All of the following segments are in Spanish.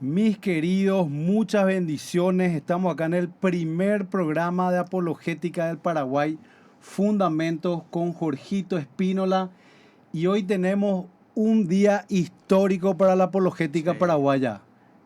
Mis queridos, muchas bendiciones. Estamos acá en el primer programa de Apologética del Paraguay, Fundamentos con Jorgito Espínola. Y hoy tenemos un día histórico para la apologética paraguaya.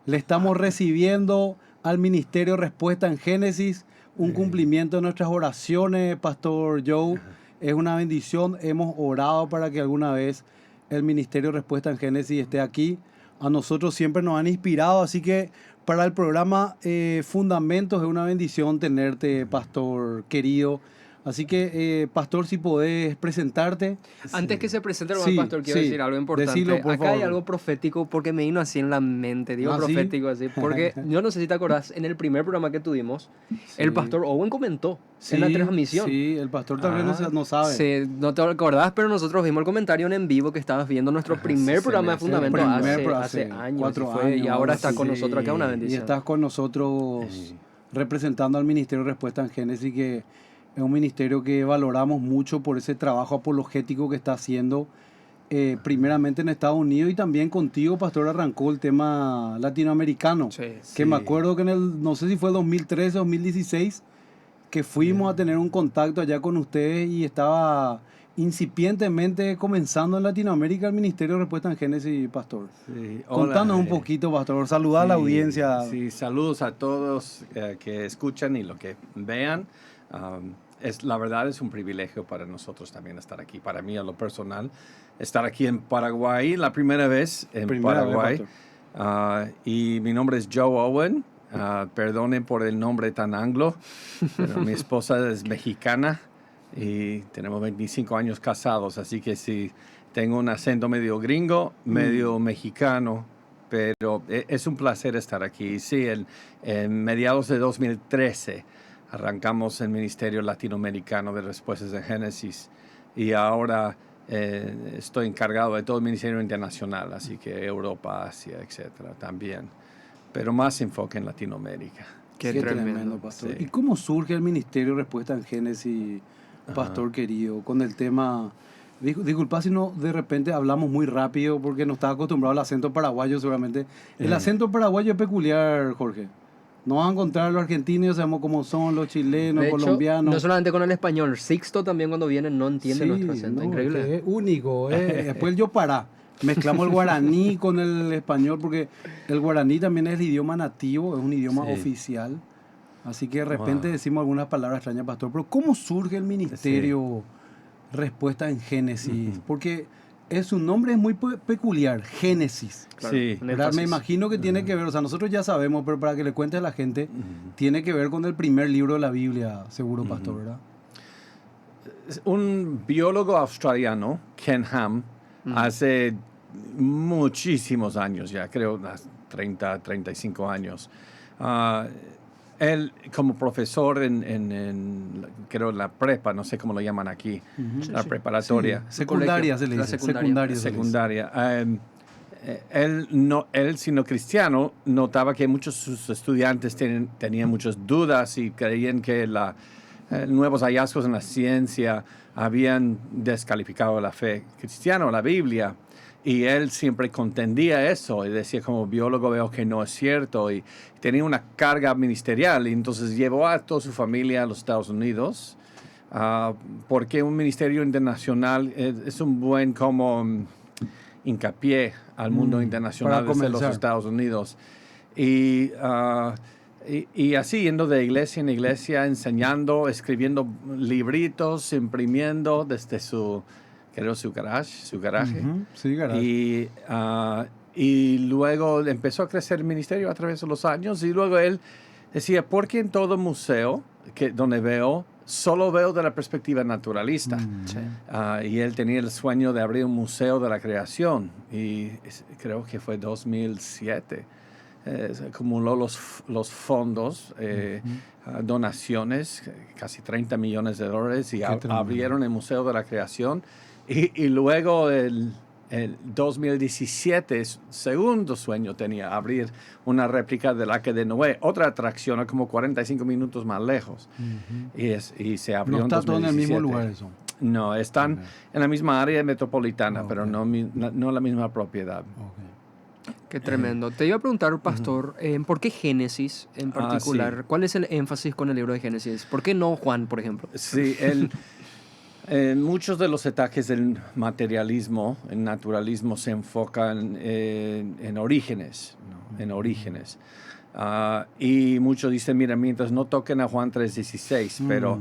Le estamos recibiendo al Ministerio Respuesta en Génesis, un cumplimiento de nuestras oraciones, Pastor Joe. Es una bendición. Hemos orado para que alguna vez el Ministerio Respuesta en Génesis esté aquí. A nosotros siempre nos han inspirado, así que para el programa Fundamentos es una bendición tenerte, Pastor querido. Así que, Pastor, si podés presentarte. Antes que se presente el Pastor, quiero decir algo importante. Decilo, por Acá favor. hay algo profético porque me vino así en la mente. Digo profético así. Porque yo no sé si te acordás, en el primer programa que tuvimos, el Pastor Owen comentó en la transmisión. Sí, el Pastor tal vez no sabe. Sí, no te acordás, pero nosotros vimos el comentario en vivo que estabas viendo nuestro primer programa de Fundamentos hace años. 4 años. Y ahora está con nosotros acá, una bendición. Y estás con nosotros representando al Ministerio Respuesta en Génesis, que es un ministerio que valoramos mucho por ese trabajo apologético que está haciendo, primeramente en Estados Unidos, y también contigo, Pastor, arrancó el tema latinoamericano. Que me acuerdo que no sé si fue el 2013 o 2016, que fuimos a tener un contacto allá con ustedes y estaba incipientemente comenzando en Latinoamérica el Ministerio de Respuesta en Génesis, Pastor. Sí. Contanos un poquito, Pastor. Saludar a la audiencia. Sí, saludos a todos que escuchan y los que vean. La verdad es un privilegio para nosotros también estar aquí. Para mí, a lo personal, estar aquí en Paraguay, la primera vez en Paraguay. Y mi nombre es Joe Owen. Perdonen por el nombre tan anglo, pero mi esposa es mexicana y tenemos 25 años casados, así que sí, tengo un acento medio gringo, medio mexicano, pero es un placer estar aquí. Sí, en mediados de 2013 arrancamos el Ministerio Latinoamericano de Respuestas de Génesis y ahora estoy encargado de todo el Ministerio Internacional, así que Europa, Asia, etcétera, también. Pero más enfoque en Latinoamérica. Qué tremendo, Pastor. Sí. ¿Y cómo surge el Ministerio Respuesta en Génesis, Pastor querido, con el tema? Disculpa si no, de repente hablamos muy rápido porque no estaba acostumbrado al acento paraguayo seguramente. El acento paraguayo es peculiar, Jorge. No vas a encontrar los argentinos, sabemos cómo son, los chilenos, de hecho, colombianos. No solamente con el español, Sixto también cuando viene no entiende nuestro acento. Increíble. Es único. Después yo mezclamos el guaraní con el español, porque el guaraní también es el idioma nativo, es un idioma oficial. Así que de repente decimos algunas palabras extrañas, Pastor. Pero ¿cómo surge el Ministerio Respuesta en Génesis? Porque su nombre es muy peculiar, Génesis. Claro, sí. Me imagino que tiene que ver, o sea, nosotros ya sabemos, pero para que le cuente a la gente, tiene que ver con el primer libro de la Biblia, seguro, Pastor, ¿verdad? Un biólogo australiano, Ken Ham, hace muchísimos años ya, creo 30, 35 años. Él, como profesor creo en la prepa, no sé cómo lo llaman aquí, la preparatoria. Sí. Secundaria se le dice. Secundaria. Él, siendo cristiano, notaba que muchos de sus estudiantes tenían muchas dudas y creían que nuevos hallazgos en la ciencia habían descalificado la fe cristiana o la Biblia. Y él siempre contendía eso y decía, como biólogo veo que no es cierto, y tenía una carga ministerial, y entonces llevó a toda su familia a los Estados Unidos, porque un ministerio internacional es un buen como hincapié al mundo internacional desde los Estados Unidos. Y así, yendo de iglesia en iglesia, enseñando, escribiendo libritos, imprimiendo desde su garaje. Sí, garaje. Y luego empezó a crecer el ministerio a través de los años, y luego él decía, ¿por qué en todo museo donde veo, solo veo de la perspectiva naturalista? Y él tenía el sueño de abrir un museo de la creación, y creo que fue 2007. Acumuló los fondos, donaciones, casi $30 millones, y abrieron el Museo de la Creación. Y luego el 2017, segundo sueño tenía, abrir una réplica del Arca de Noé, otra atracción como 45 minutos más lejos. Y se abrió en 2017. ¿No está todo en el mismo lugar eso? No, están en la misma área metropolitana, pero no la misma propiedad. Qué tremendo. Te iba a preguntar, pastor, ¿por qué Génesis en particular? Sí. ¿Cuál es el énfasis con el libro de Génesis? ¿Por qué no Juan, por ejemplo? Sí, muchos de los ataques del materialismo, el naturalismo, se enfocan en orígenes, ¿no? En orígenes. Y muchos dicen, mira, mientras no toquen a Juan 3:16, pero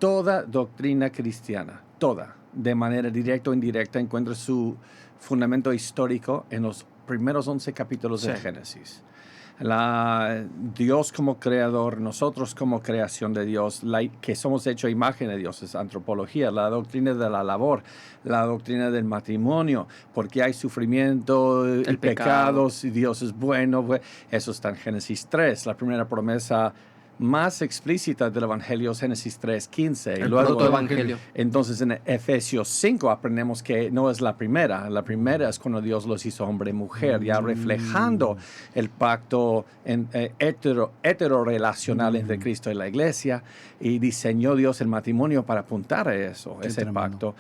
toda doctrina cristiana, toda, de manera directa o indirecta, encuentra su fundamento histórico en los primeros 11 capítulos de Génesis. Dios como creador, nosotros como creación de Dios, que somos hecho a imagen de Dios, es antropología, la doctrina de la labor, la doctrina del matrimonio, porque hay sufrimiento, el pecado, si Dios es bueno, eso está en Génesis 3, la primera promesa más explícita del Evangelio es Génesis 3:15. El protoevangelio. Entonces en Efesios 5 aprendemos que no es la primera es cuando Dios los hizo hombre y mujer, ya reflejando el pacto heterorelacional entre Cristo y la iglesia, y diseñó Dios el matrimonio para apuntar a eso, ese pacto.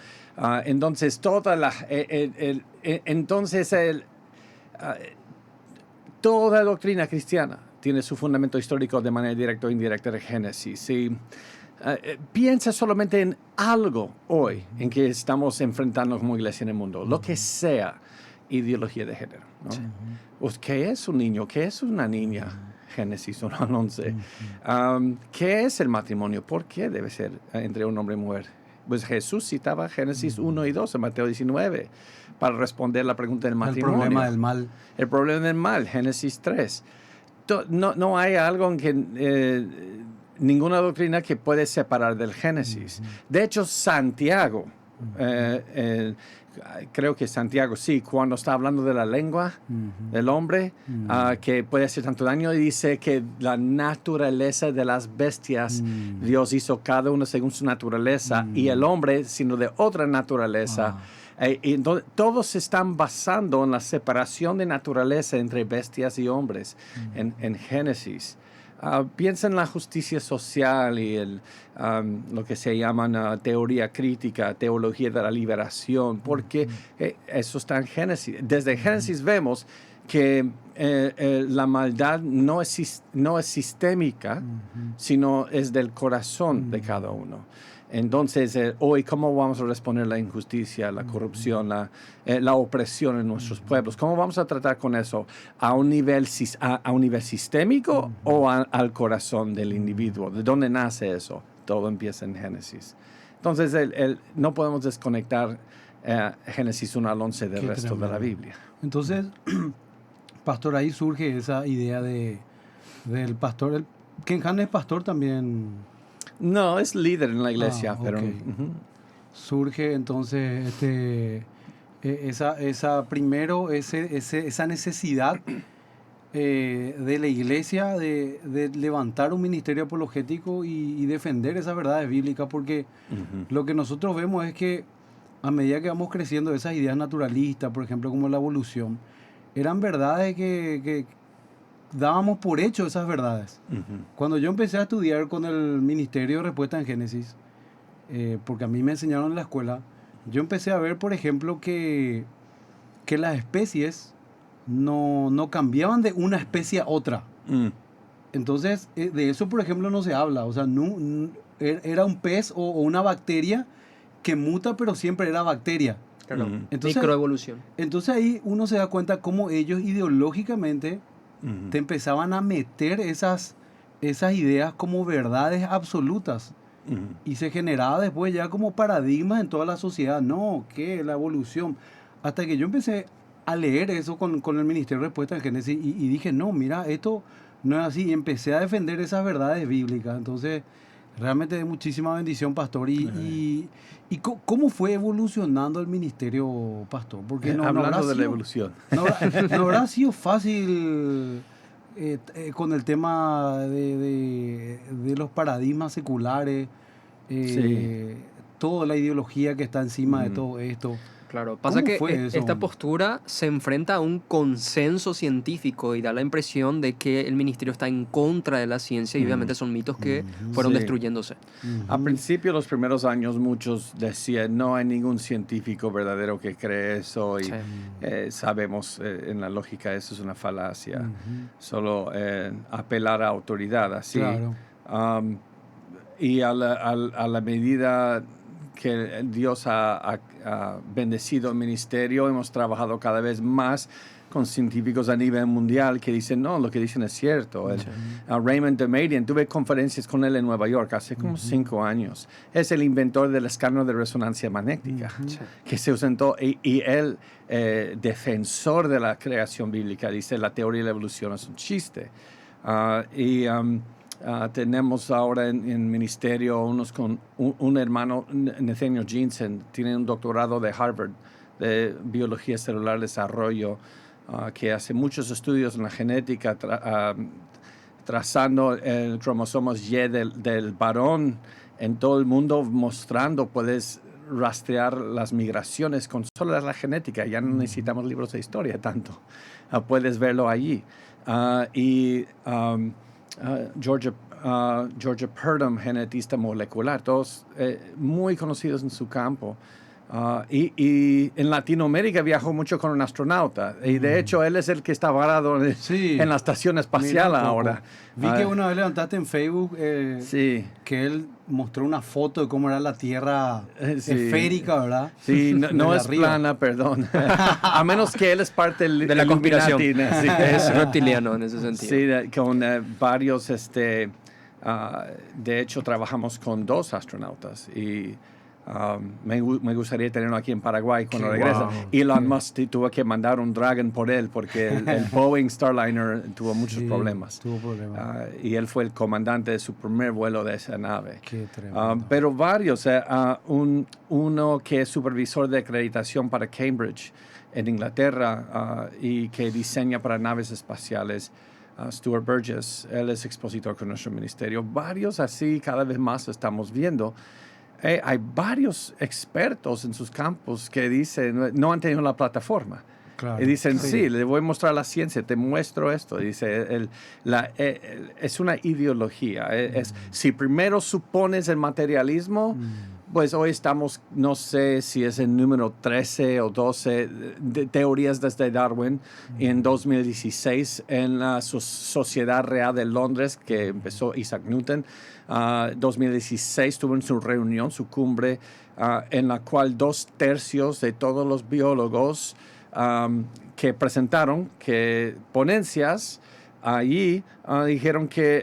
Entonces toda doctrina cristiana tiene su fundamento histórico de manera directa o indirecta de Génesis. Y piensa solamente en algo hoy en que estamos enfrentando como iglesia en el mundo, lo que sea ideología de género, ¿no? Sí. Pues, ¿qué es un niño? ¿Qué es una niña? Génesis 1:11. ¿Qué es el matrimonio? ¿Por qué debe ser entre un hombre y mujer? Pues Jesús citaba Génesis 1 y 2 en Mateo 19 para responder la pregunta del matrimonio. El problema del mal. El problema del mal, Génesis 3. No hay algo en que ninguna doctrina que puede separar del Génesis. De hecho, Santiago, creo que Santiago, sí, cuando está hablando de la lengua del hombre, que puede hacer tanto daño, dice que la naturaleza de las bestias, Dios hizo cada uno según su naturaleza, y el hombre, sino de otra naturaleza. Y entonces, todos se están basando en la separación de naturaleza entre bestias y hombres en Génesis. Piensa en la justicia social y lo que se llama teoría crítica, teología de la liberación, porque eso está en Génesis. Desde Génesis vemos que la maldad no es sistémica, sino es del corazón de cada uno. Entonces, hoy, ¿cómo vamos a responder la injusticia, la corrupción, la opresión en nuestros pueblos? ¿Cómo vamos a tratar con eso? ¿A un nivel sistémico o al corazón del individuo? ¿De dónde nace eso? Todo empieza en Génesis. Entonces, no podemos desconectar Génesis 1-11 del resto de la Biblia. Entonces, pastor, ahí surge esa idea del pastor. Ken Han es pastor también. No, es líder en la iglesia, pero surge entonces esa necesidad de la iglesia de levantar un ministerio apologético y defender esas verdades bíblicas, porque lo que nosotros vemos es que a medida que vamos creciendo, esas ideas naturalistas, por ejemplo, como la evolución, eran verdades que dábamos por hecho esas verdades. Cuando yo empecé a estudiar con el Ministerio de Respuesta en Génesis, porque a mí me enseñaron en la escuela, yo empecé a ver, por ejemplo, que las especies no cambiaban de una especie a otra. Entonces, de eso, por ejemplo, no se habla. O sea, era un pez o una bacteria que muta, pero siempre era bacteria. Claro. Microevolución. Entonces ahí uno se da cuenta cómo ellos ideológicamente te empezaban a meter esas ideas como verdades absolutas. Y se generaba después ya como paradigmas en toda la sociedad. No, que la evolución. Hasta que yo empecé a leer eso con el Ministerio de Respuesta en Génesis y dije, no, mira, esto no es así. Y empecé a defender esas verdades bíblicas. Entonces, realmente de muchísima bendición, pastor. ¿Y cómo fue evolucionando el ministerio, pastor? Porque hablando de la evolución. No habrá sido fácil con el tema de los paradigmas seculares, toda la ideología que está encima de todo esto. Claro, pasa que fue eso? esta postura se enfrenta a un consenso científico y da la impresión de que el ministerio está en contra de la ciencia y obviamente son mitos que fueron Sí. destruyéndose. Al principio, los primeros años, muchos decían, no hay ningún científico verdadero que cree eso y Sí. sabemos en la lógica eso es una falacia. Solo apelar a autoridad, así. Claro. Y a la medida que Dios ha bendecido el ministerio, hemos trabajado cada vez más con científicos a nivel mundial que dicen, no, lo que dicen es cierto. Raymond Damadian, tuve conferencias con él en Nueva York hace como 5 años. Es el inventor del escáner de resonancia magnética, que se usó y él, defensor de la creación bíblica, dice, la teoría de la evolución es un chiste. Tenemos ahora en el ministerio unos con un hermano, Nathaniel Jensen, tiene un doctorado de Harvard de biología celular desarrollo, que hace muchos estudios en la genética, trazando el cromosomos Y del varón en todo el mundo, mostrando, puedes rastrear las migraciones con solo la genética, ya no necesitamos libros de historia tanto, puedes verlo allí. Georgia Purdom, genetista molecular, todos muy conocidos en su campo. Y en Latinoamérica viajó mucho con un astronauta. Y de hecho, él es el que está varado en la estación espacial ahora. Vi que una vez levantaste en Facebook sí. que él mostró una foto de cómo era la Tierra esférica, ¿verdad? Sí, no es plana, perdón. A menos que él es parte de la conspiración. Sí. Es reptiliano en ese sentido. Sí, con varios, de hecho, trabajamos con 2 astronautas y me gustaría tenerlo aquí en Paraguay cuando regresa. Wow. Elon Musk tuvo que mandar un Dragon por él porque el Boeing Starliner tuvo muchos problemas. Tuvo problemas. Y él fue el comandante de su primer vuelo de esa nave. Qué tremendo. Pero varios, uno que es supervisor de acreditación para Cambridge en Inglaterra y que diseña para naves espaciales, Stuart Burgess, él es expositor con nuestro ministerio. Varios así, cada vez más estamos viendo. Hay varios expertos en sus campos que dicen, no han tenido la plataforma. Claro. Y dicen, sí, le voy a mostrar la ciencia, te muestro esto. Dice, es una ideología. Si primero supones el materialismo, pues hoy estamos, no sé si es el número 13 o 12 de teorías desde Darwin. En 2016, en la Sociedad Real de Londres, que empezó Isaac Newton, 2016 tuvo en su reunión, su cumbre, en la cual 2/3 de todos los biólogos que presentaron, que ponencias allí, dijeron que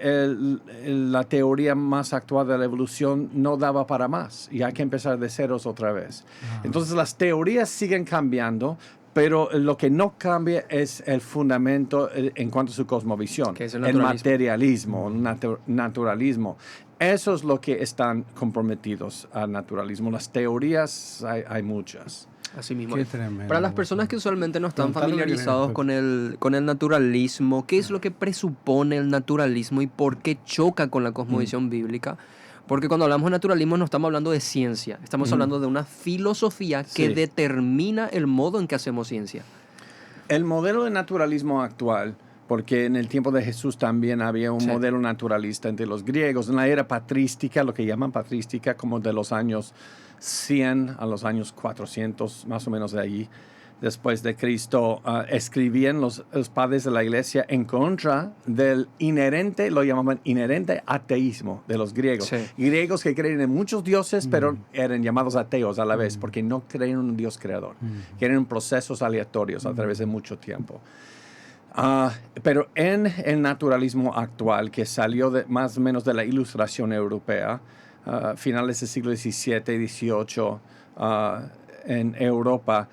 la teoría más actual de la evolución no daba para más y hay que empezar de ceros otra vez. Entonces las teorías siguen cambiando, pero lo que no cambia es el fundamento en cuanto a su cosmovisión, que es el materialismo, naturalismo. Eso es lo que están comprometidos al naturalismo. Las teorías hay muchas. Así mismo. Qué tremendo. Para las personas que usualmente no están Preguntale lo que familiarizados viene con el naturalismo, ¿qué es lo que presupone el naturalismo y por qué choca con la cosmovisión bíblica? Porque cuando hablamos de naturalismo no estamos hablando de ciencia, estamos hablando de una filosofía que determina el modo en que hacemos ciencia. El modelo de naturalismo actual, porque en el tiempo de Jesús también había un modelo naturalista entre los griegos, en la era patrística, lo que llaman patrística, como de los años 100 a los años 400, más o menos de allí, después de Cristo, escribían los padres de la iglesia en contra del inherente, lo llamaban inherente ateísmo de los griegos. Sí. Griegos que creen en muchos dioses, pero eran llamados ateos a la vez, porque no creen en un Dios creador. Creen en procesos aleatorios a través de mucho tiempo. Pero en el naturalismo actual, que salió más o menos de la Ilustración europea, finales del siglo XVII y XVIII en Europa,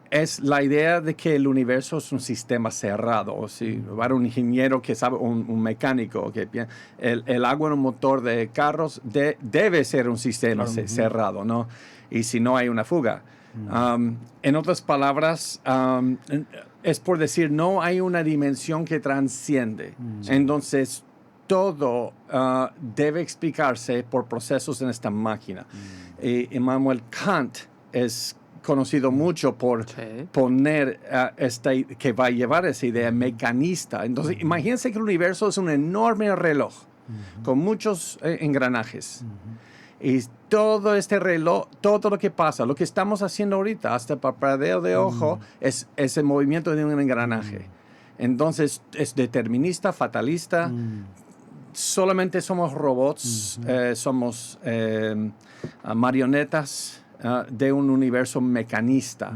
es la idea de que el universo es un sistema cerrado. ¿Sí? Para un ingeniero que sabe, un mecánico, que el agua en un motor de carros debe ser un sistema cerrado, ¿no? Y si no hay una fuga. En otras palabras, es por decir, no hay una dimensión que transciende. Entonces, todo debe explicarse por procesos en esta máquina. Immanuel Kant es conocido mucho por Sí. poner que va a llevar esa idea mecanista. Entonces, imagínense que el universo es un enorme reloj con muchos engranajes. Y todo este reloj, todo lo que pasa, lo que estamos haciendo ahorita, hasta el parpadeo de ojo, es el movimiento de un engranaje. Entonces, es determinista, fatalista. Solamente somos robots, somos marionetas de un universo mecanista.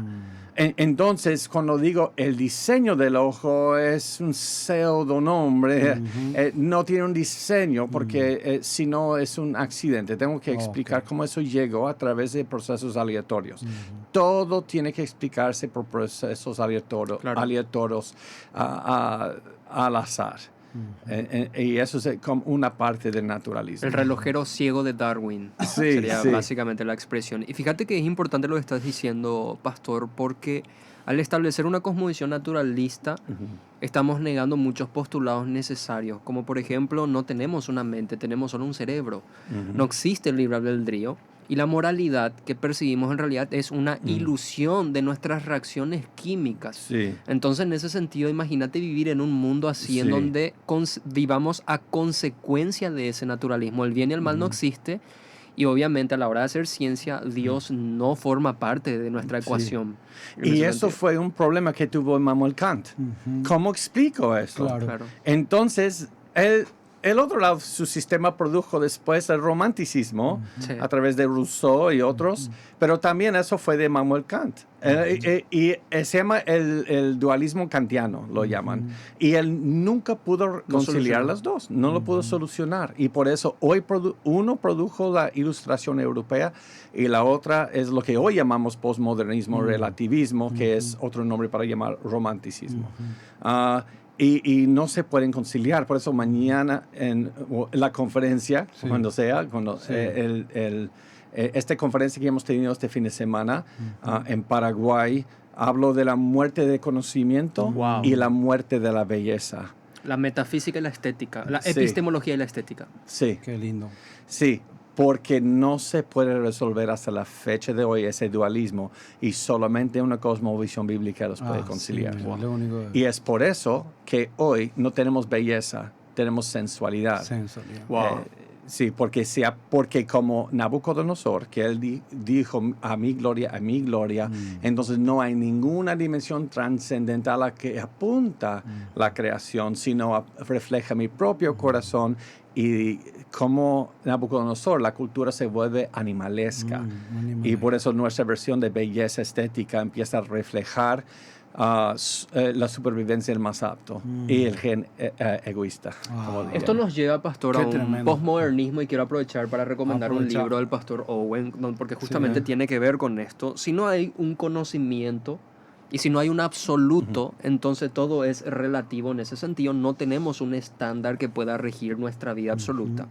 Entonces, cuando digo el diseño del ojo es un pseudonombre, no tiene un diseño porque si no es un accidente. Tengo que explicar cómo eso llegó a través de procesos aleatorios. Todo tiene que explicarse por procesos aleatorios, Claro. aleatorios al azar. Y eso es como una parte del naturalismo. El relojero ciego de Darwin Sí, sería sí. básicamente la expresión. Y fíjate que es importante lo que estás diciendo, Pastor, porque al establecer una cosmovisión naturalista, estamos negando muchos postulados necesarios, como por ejemplo, no tenemos una mente, tenemos solo un cerebro. No existe el libre albedrío. Y la moralidad que percibimos en realidad es una ilusión de nuestras reacciones químicas. Sí. Entonces, en ese sentido, imagínate vivir en un mundo así, en Sí. donde vivamos a consecuencia de ese naturalismo. El bien y el mal no existe, y obviamente a la hora de hacer ciencia, Dios no forma parte de nuestra Sí. ecuación. En Y ese eso sentido. fue un problema que tuvo Immanuel Kant. ¿Cómo explico eso? Claro. Claro. Entonces, el otro lado, su sistema produjo después el romanticismo Sí. a través de Rousseau y otros, pero también eso fue de Immanuel Kant. Y se llama el dualismo kantiano, lo llaman. Y él nunca pudo conciliar solucionó. las dos, no lo pudo solucionar. Y por eso hoy uno produjo la ilustración europea y la otra es lo que hoy llamamos postmodernismo, relativismo, que es otro nombre para llamar romanticismo. Y no se pueden conciliar. Por eso mañana en la conferencia, cuando sea, esta conferencia que hemos tenido este fin de semana en Paraguay, hablo de la muerte de conocimiento Wow. y la muerte de la belleza. La metafísica y la estética, la Sí. epistemología y la estética. Sí, Qué lindo. sí. Porque no se puede resolver hasta la fecha de hoy ese dualismo y solamente una cosmovisión bíblica los puede conciliar. Sí, lo único Y es por eso que hoy no tenemos belleza, tenemos sensualidad. sensualidad. Wow. Sí, porque como Nabucodonosor, que él dijo a mi gloria, entonces no hay ninguna dimensión trascendental a que apunta la creación, sino refleja mi propio corazón. Y como Nabucodonosor, la cultura se vuelve animalesca. Y por eso nuestra versión de belleza estética empieza a reflejar la supervivencia del más apto y el gen egoísta. como diría. Esto nos lleva, Pastor, Qué a un tremendo. postmodernismo, y quiero aprovechar para recomendar un Aprovecha. libro del Pastor Owen, porque justamente tiene que ver con esto. Si no hay un conocimiento y si no hay un absoluto, entonces todo es relativo. En ese sentido, no tenemos un estándar que pueda regir nuestra vida absoluta.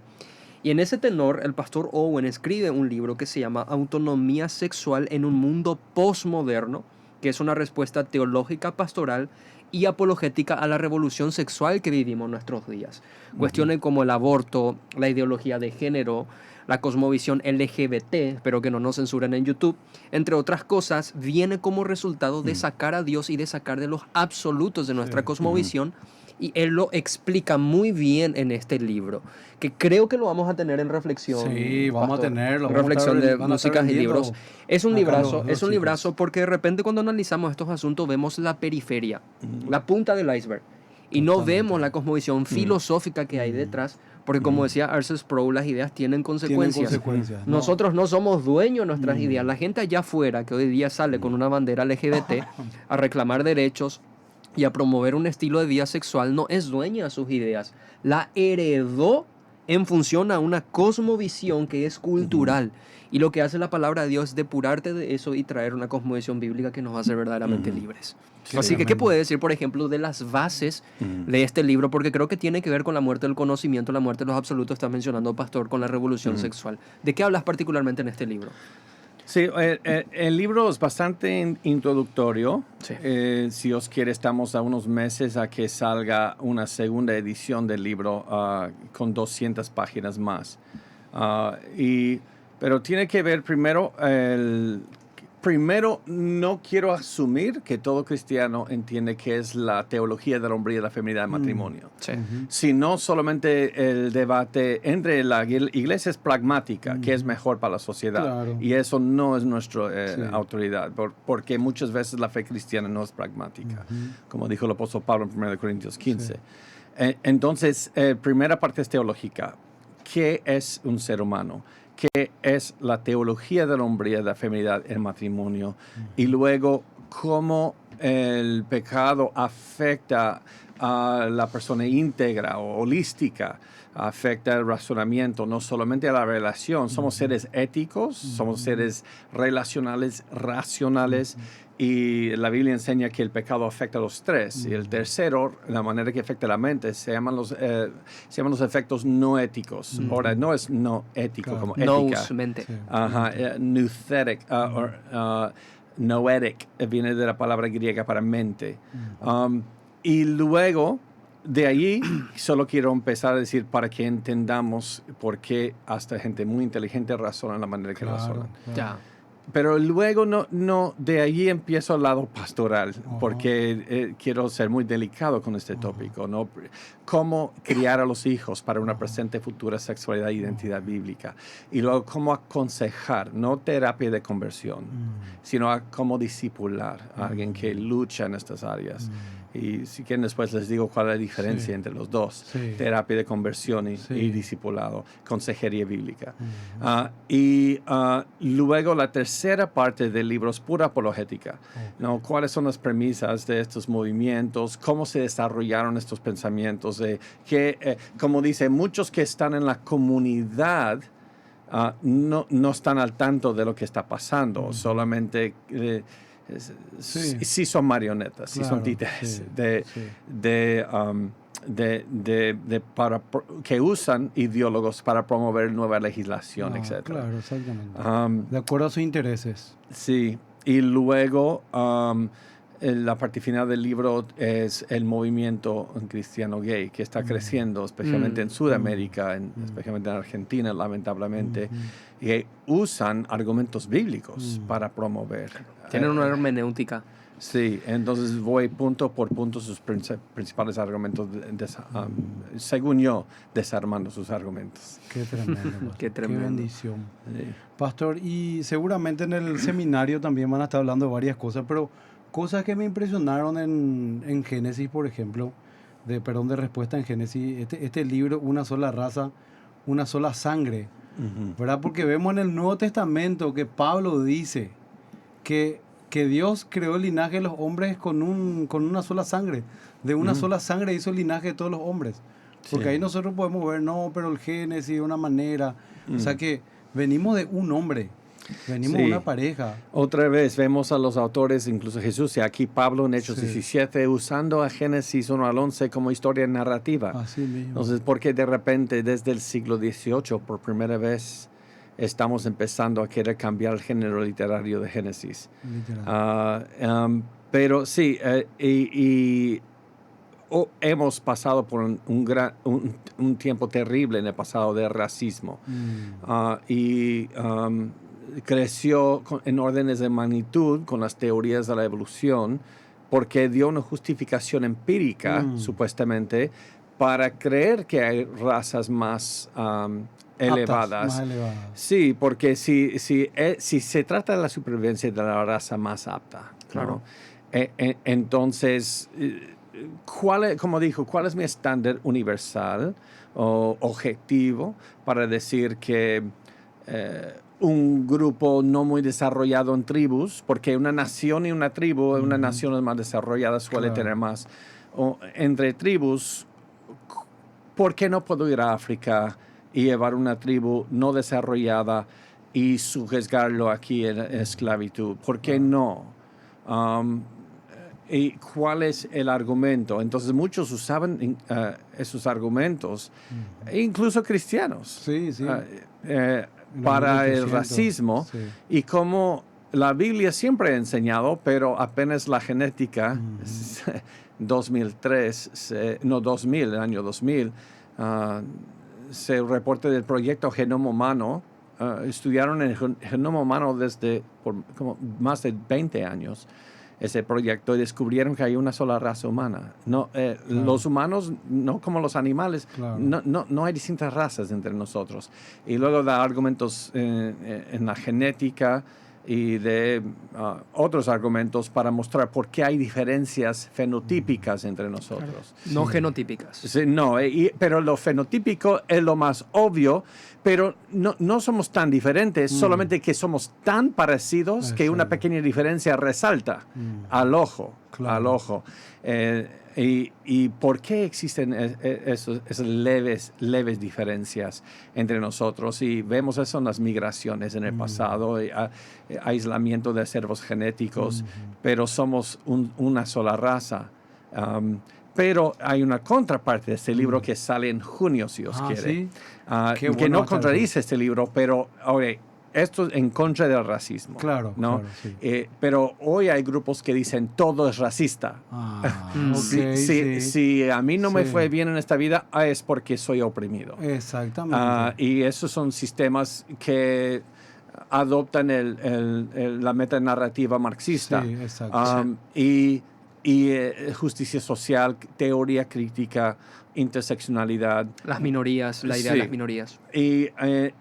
Y en ese tenor, el Pastor Owen escribe un libro que se llama Autonomía Sexual en un Mundo Postmoderno, que es una respuesta teológica, pastoral y apologética a la revolución sexual que vivimos en nuestros días. Cuestiones como el aborto, la ideología de género, la cosmovisión LGBT, espero que no nos censuren en YouTube, entre otras cosas, viene como resultado de sacar a Dios y de sacar de los absolutos de nuestra cosmovisión. Y él lo explica muy bien en este libro, que creo que lo vamos a tener en reflexión. Sí, vamos Pastor. a tenerlo. En Vamos a reflexión estar- de van a estar músicas y vendiendo libros. Es un acá librazo, los es un chicos. librazo porque de repente cuando analizamos estos asuntos vemos la periferia, la punta del iceberg, y no Totalmente. vemos la cosmovisión filosófica que hay detrás, porque como decía Arthur Sproul, las ideas tienen consecuencias. consecuencias, ¿no? Nosotros no somos dueños de nuestras ideas. La gente allá afuera que hoy día sale con una bandera LGBT a reclamar derechos y a promover un estilo de vida sexual no es dueña de sus ideas. La heredó en función a una cosmovisión que es cultural. Y lo que hace la palabra de Dios es depurarte de eso y traer una cosmovisión bíblica que nos hace verdaderamente libres. Sí, Así que, ¿qué tremendo. puede decir, por ejemplo, de las bases de este libro? Porque creo que tiene que ver con la muerte del conocimiento, la muerte de los absolutos, está mencionando Pastor, con la revolución sexual. ¿De qué hablas particularmente en este libro? Sí, el libro es bastante introductorio. Sí. Si Dios quiere, estamos a unos meses a que salga una segunda edición del libro con 200 páginas más. Pero tiene que ver primero primero, no quiero asumir que todo cristiano entiende que es la teología de la hombría y la feminidad en matrimonio. Sí. Sino solamente el debate entre la iglesia es pragmática, que es mejor para la sociedad. Claro. Y eso no es nuestra Sí. autoridad, porque muchas veces la fe cristiana no es pragmática, como dijo el apóstol Pablo en 1 Corintios 15. Sí. Entonces, primera parte es teológica. ¿Qué es un ser humano? ¿Qué es la teología de la hombría y la feminidad en matrimonio? Y luego, ¿cómo el pecado afecta a la persona íntegra o holística? Afecta el razonamiento, no solamente a la relación. Somos seres éticos, somos seres relacionales, racionales, y la Biblia enseña que el pecado afecta a los tres. Y el tercero, la manera que afecta la mente, se llaman los efectos no éticos. Ahora, no es no ético Claro. como Nous, ética. mente. Sí. Ajá, nouthetic, noetic, viene de la palabra griega para mente. Y luego, de allí, solo quiero empezar a decir para que entendamos por qué hasta gente muy inteligente razona la manera que razona. Ya. Pero luego de allí empiezo al lado pastoral, porque quiero ser muy delicado con este tópico, ¿no? Cómo criar a los hijos para una presente futura sexualidad e identidad bíblica. Y luego cómo aconsejar, no terapia de conversión, sino cómo discipular a alguien que lucha en estas áreas. Y si quieren después les digo cuál es la diferencia entre los dos. Sí. Terapia de conversión y Sí. discipulado, consejería bíblica. Luego la tercera parte del libro es pura apologética, ¿no? ¿Cuáles son las premisas de estos movimientos? ¿Cómo se desarrollaron estos pensamientos? Como dice, muchos que están en la comunidad no están al tanto de lo que está pasando, solamente... sí son marionetas, sí son títeres que usan ideólogos para promover nueva legislación, etc. Claro, exactamente. De acuerdo a sus intereses. Sí, y luego la parte final del libro es el movimiento cristiano gay que está creciendo, especialmente en Sudamérica, especialmente en Argentina, lamentablemente, y usan argumentos bíblicos para promover. Tienen una hermenéutica. Sí, entonces voy punto por punto sus principales argumentos, según yo, desarmando sus argumentos. Qué tremendo. Pastor. Qué tremendo. Qué bendición. Sí. Pastor, y seguramente en el seminario también van a estar hablando de varias cosas, pero cosas que me impresionaron en Génesis, por ejemplo, de respuesta en Génesis, este libro, Una sola raza, una sola sangre, ¿verdad? Porque vemos en el Nuevo Testamento que Pablo dice que Dios creó el linaje de los hombres con una sola sangre. De una sola sangre hizo el linaje de todos los hombres. Porque ahí nosotros podemos ver, no, pero el Génesis de una manera. O sea que venimos de un hombre, venimos de una pareja. Otra vez vemos a los autores, incluso Jesús, y aquí Pablo en Hechos 17, usando a Génesis 1 al 11 como historia narrativa. Así mismo. Entonces, porque de repente desde el siglo XVIII, por primera vez, estamos empezando a querer cambiar el género literario de Génesis. Pero sí, hemos pasado por un tiempo terrible en el pasado de racismo. Creció en órdenes de magnitud con las teorías de la evolución, porque dio una justificación empírica, supuestamente, para creer que hay razas más elevadas. Más elevadas. Sí, porque si se trata de la supervivencia de la raza más apta, Claro. ¿no? Entonces, como dijo, ¿cuál es mi estándar universal o objetivo para decir que un grupo no muy desarrollado en tribus, porque una nación y una tribu, una nación más desarrollada suele tener más, entre tribus, ¿por qué no puedo ir a África y llevar una tribu no desarrollada y sujetarlo aquí en esclavitud? ¿Por qué no? ¿Y cuál es el argumento? Entonces muchos usaban esos argumentos, incluso cristianos, Sí. para el 1800, racismo, y como la Biblia siempre ha enseñado, pero apenas la genética, 2000, el año 2000, se reporta del proyecto Genoma Humano, estudiaron el genoma humano desde por como más de 20 años, ese proyecto, y descubrieron que hay una sola raza humana. No, los humanos, no como los animales, no hay distintas razas entre nosotros. Y luego da argumentos en la genética y de otros argumentos para mostrar por qué hay diferencias fenotípicas entre nosotros. No genotípicas. Sí, no, pero lo fenotípico es lo más obvio, pero no somos tan diferentes, solamente que somos tan parecidos que una pequeña diferencia resalta al ojo. Claro. Al ojo. ¿Y por qué existen esas leves diferencias entre nosotros? Y vemos eso en las migraciones en el pasado, aislamiento de acervos genéticos, pero somos una sola raza. Pero hay una contraparte de este libro que sale en junio, si os quiere. ¿Sí? Qué Que bueno, no contradice este libro, pero ahora, esto es en contra del racismo. Claro, ¿no? claro, sí. Pero hoy hay grupos que dicen todo es racista. Okay, si a mí no me fue bien en esta vida, es porque soy oprimido. Exactamente. Y esos son sistemas que adoptan la metanarrativa marxista. Sí, exacto. Y justicia social, teoría crítica, interseccionalidad. Las minorías, la idea de las minorías. Y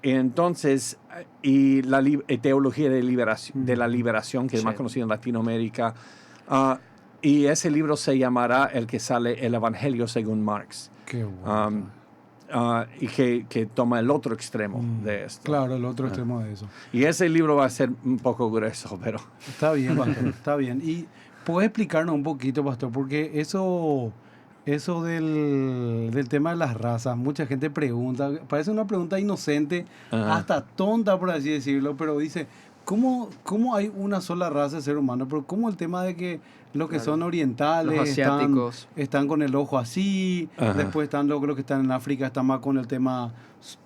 entonces, la teología de la liberación, que es más conocida en Latinoamérica. Y ese libro se llamará el que sale El Evangelio según Marx. Qué bueno. Y que toma el otro extremo de esto. Claro, el otro extremo de eso. Y ese libro va a ser un poco grueso, pero... Está bien, pastor, está bien. Y ¿puede explicarnos un poquito, pastor? Porque eso del tema de las razas, mucha gente pregunta, parece una pregunta inocente, hasta tonta, por así decirlo, pero dice, ¿cómo hay una sola raza de ser humano? Pero ¿cómo el tema de que los que son orientales los asiáticos están con el ojo así, después están los que están en África, están más con el tema,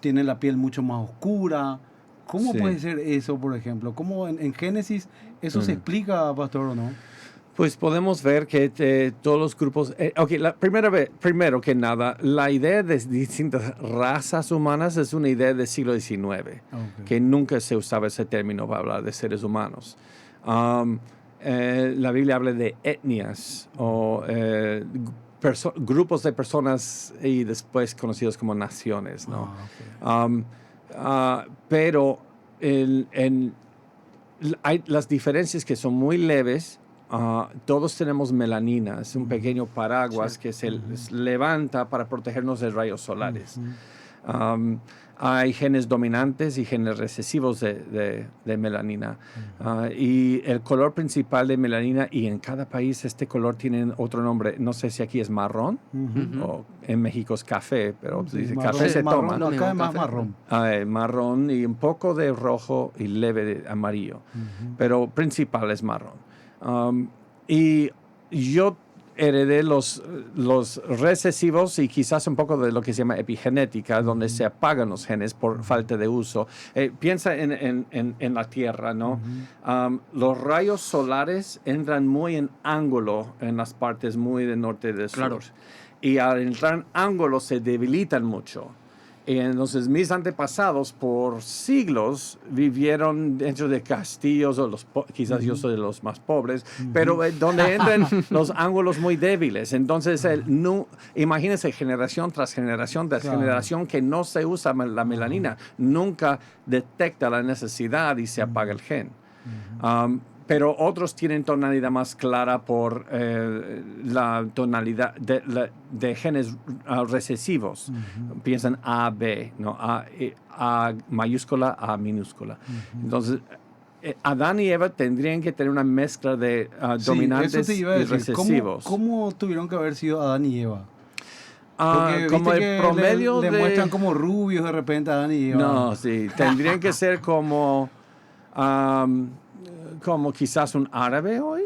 tienen la piel mucho más oscura? ¿Cómo puede ser eso, por ejemplo? ¿Cómo en Génesis eso se explica, pastor, o no? Pues podemos ver que todos los grupos... primero que nada, la idea de distintas razas humanas es una idea del siglo XIX, que nunca se usaba ese término para hablar de seres humanos. La Biblia habla de etnias o grupos de personas y después conocidos como naciones, ¿no? Pero hay las diferencias que son muy leves. Todos tenemos melanina, es un pequeño paraguas que se levanta para protegernos de rayos solares. Hay genes dominantes y genes recesivos de melanina. Y el color principal de melanina, y en cada país este color tiene otro nombre. No sé si aquí es marrón o en México es café, pero dice marrón, café se toma. No, acá es más marrón. Marrón y un poco de rojo y leve de amarillo. Pero principal es marrón. Y yo heredé los recesivos y quizás un poco de lo que se llama epigenética, donde se apagan los genes por falta de uso. Piensa en la Tierra, ¿no? Los rayos solares entran muy en ángulo en las partes muy del norte y del sur. Claro. Y al entrar en ángulo se debilitan mucho. Y entonces mis antepasados por siglos vivieron dentro de castillos, o quizás yo soy de los más pobres, pero donde entran los ángulos muy débiles. Entonces, imagínense generación tras generación tras generación que no se usa la melanina, nunca detecta la necesidad y se apaga el gen. Pero otros tienen tonalidad más clara por la tonalidad de genes recesivos. Piensan A, B, ¿no? A mayúscula, A minúscula. Entonces, Adán y Eva tendrían que tener una mezcla de dominantes y recesivos. ¿Cómo tuvieron que haber sido Adán y Eva? Como el promedio le muestran como rubios de repente a Adán y Eva. No, sí. Tendrían que ser como quizás un árabe hoy.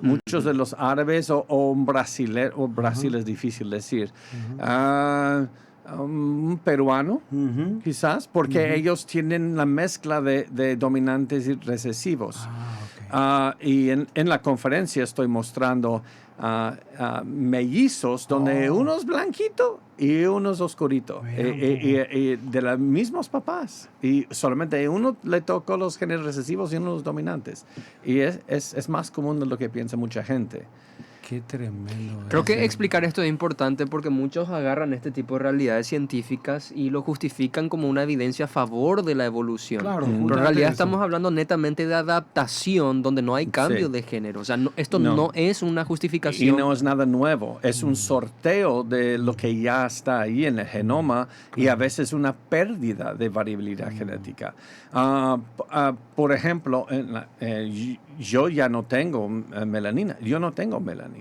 Muchos de los árabes o un brasileño, Brasil es difícil decir. Un peruano, quizás, porque ellos tienen la mezcla de dominantes y recesivos. Y en la conferencia estoy mostrando mellizos donde uno es blanquito y uno es oscurito. Y de los mismos papás. Y solamente uno le tocó los genes recesivos y uno los dominantes. Y es más común de lo que piensa mucha gente. Qué tremendo. Creo que explicar esto es importante porque muchos agarran este tipo de realidades científicas y lo justifican como una evidencia a favor de la evolución. Claro, Pero en justamente realidad eso. estamos hablando netamente de adaptación donde no hay cambio Sí. de género. O sea, esto No. no es una Y justificación. no es nada nuevo, es un sorteo de lo que ya está ahí en el genoma y a veces una pérdida de variabilidad genética. Por ejemplo, yo ya no tengo melanina, yo no tengo melanina.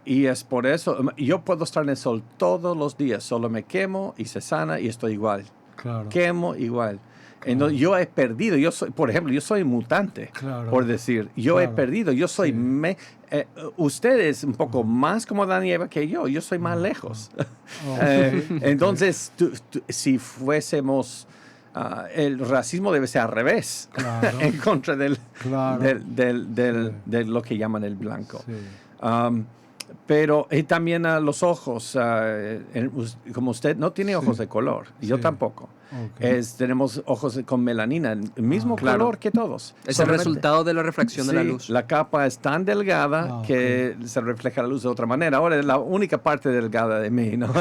Y es por eso, yo puedo estar en el sol todos los días, solo me quemo y se sana y estoy igual. Claro. Quemo igual. Entonces, yo he perdido, por ejemplo, yo soy mutante, Claro. por decir, yo he Claro. perdido, yo soy, Sí. usted es un poco más como Adán y Eva que yo soy más lejos. Oh, Entonces, si fuésemos, el racismo debe ser al revés, Claro. en contra Claro. de lo que llaman el blanco. Sí. Pero y también a los ojos, como usted no tiene ojos Sí. de color, yo Sí. tampoco. Ok. Tenemos ojos con melanina, el mismo Claro. color que todos. Es el Solamente- resultado de la refracción de la Sí, luz. la capa es tan delgada que se refleja la luz de otra manera. Ahora es la única parte delgada de mí, ¿no?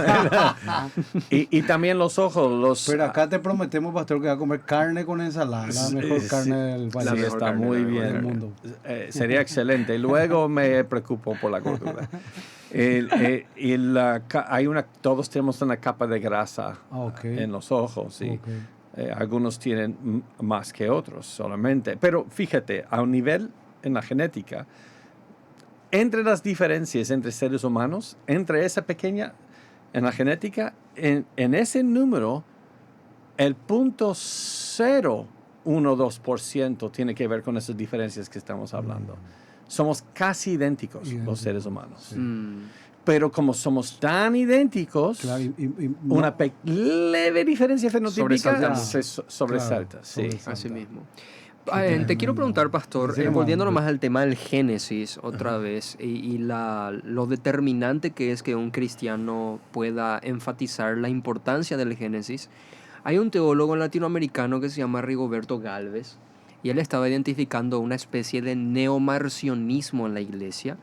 y también los ojos, Pero acá te prometemos, pastor, que va a comer carne con ensalada, la mejor Sí, carne del sí, valle. mejor está carne muy del bien. mundo. Sería excelente. Y luego me preocupo por la gordura. Todos tenemos una capa de grasa Ok. en los ojos. Y, Ok. algunos tienen más que otros solamente. Pero fíjate, a un nivel en la genética, entre las diferencias entre seres humanos, entre esa pequeña en la genética, en ese número, el 0.012% tiene que ver con esas diferencias que estamos hablando. Somos casi idénticos los seres humanos. Sí. Pero como somos tan idénticos, Claro, no- una leve diferencia fenotípica Sobresaltamos. se sobresalta. Claro, sí. sobresalta. Así mismo. tremendo. Te quiero preguntar, pastor, Sí, volviéndonos hermano. más al tema del Génesis otra vez y lo determinante que es que un cristiano pueda enfatizar la importancia del Génesis. Hay un teólogo latinoamericano que se llama Rigoberto Galvez y él estaba identificando una especie de neomarcionismo en la iglesia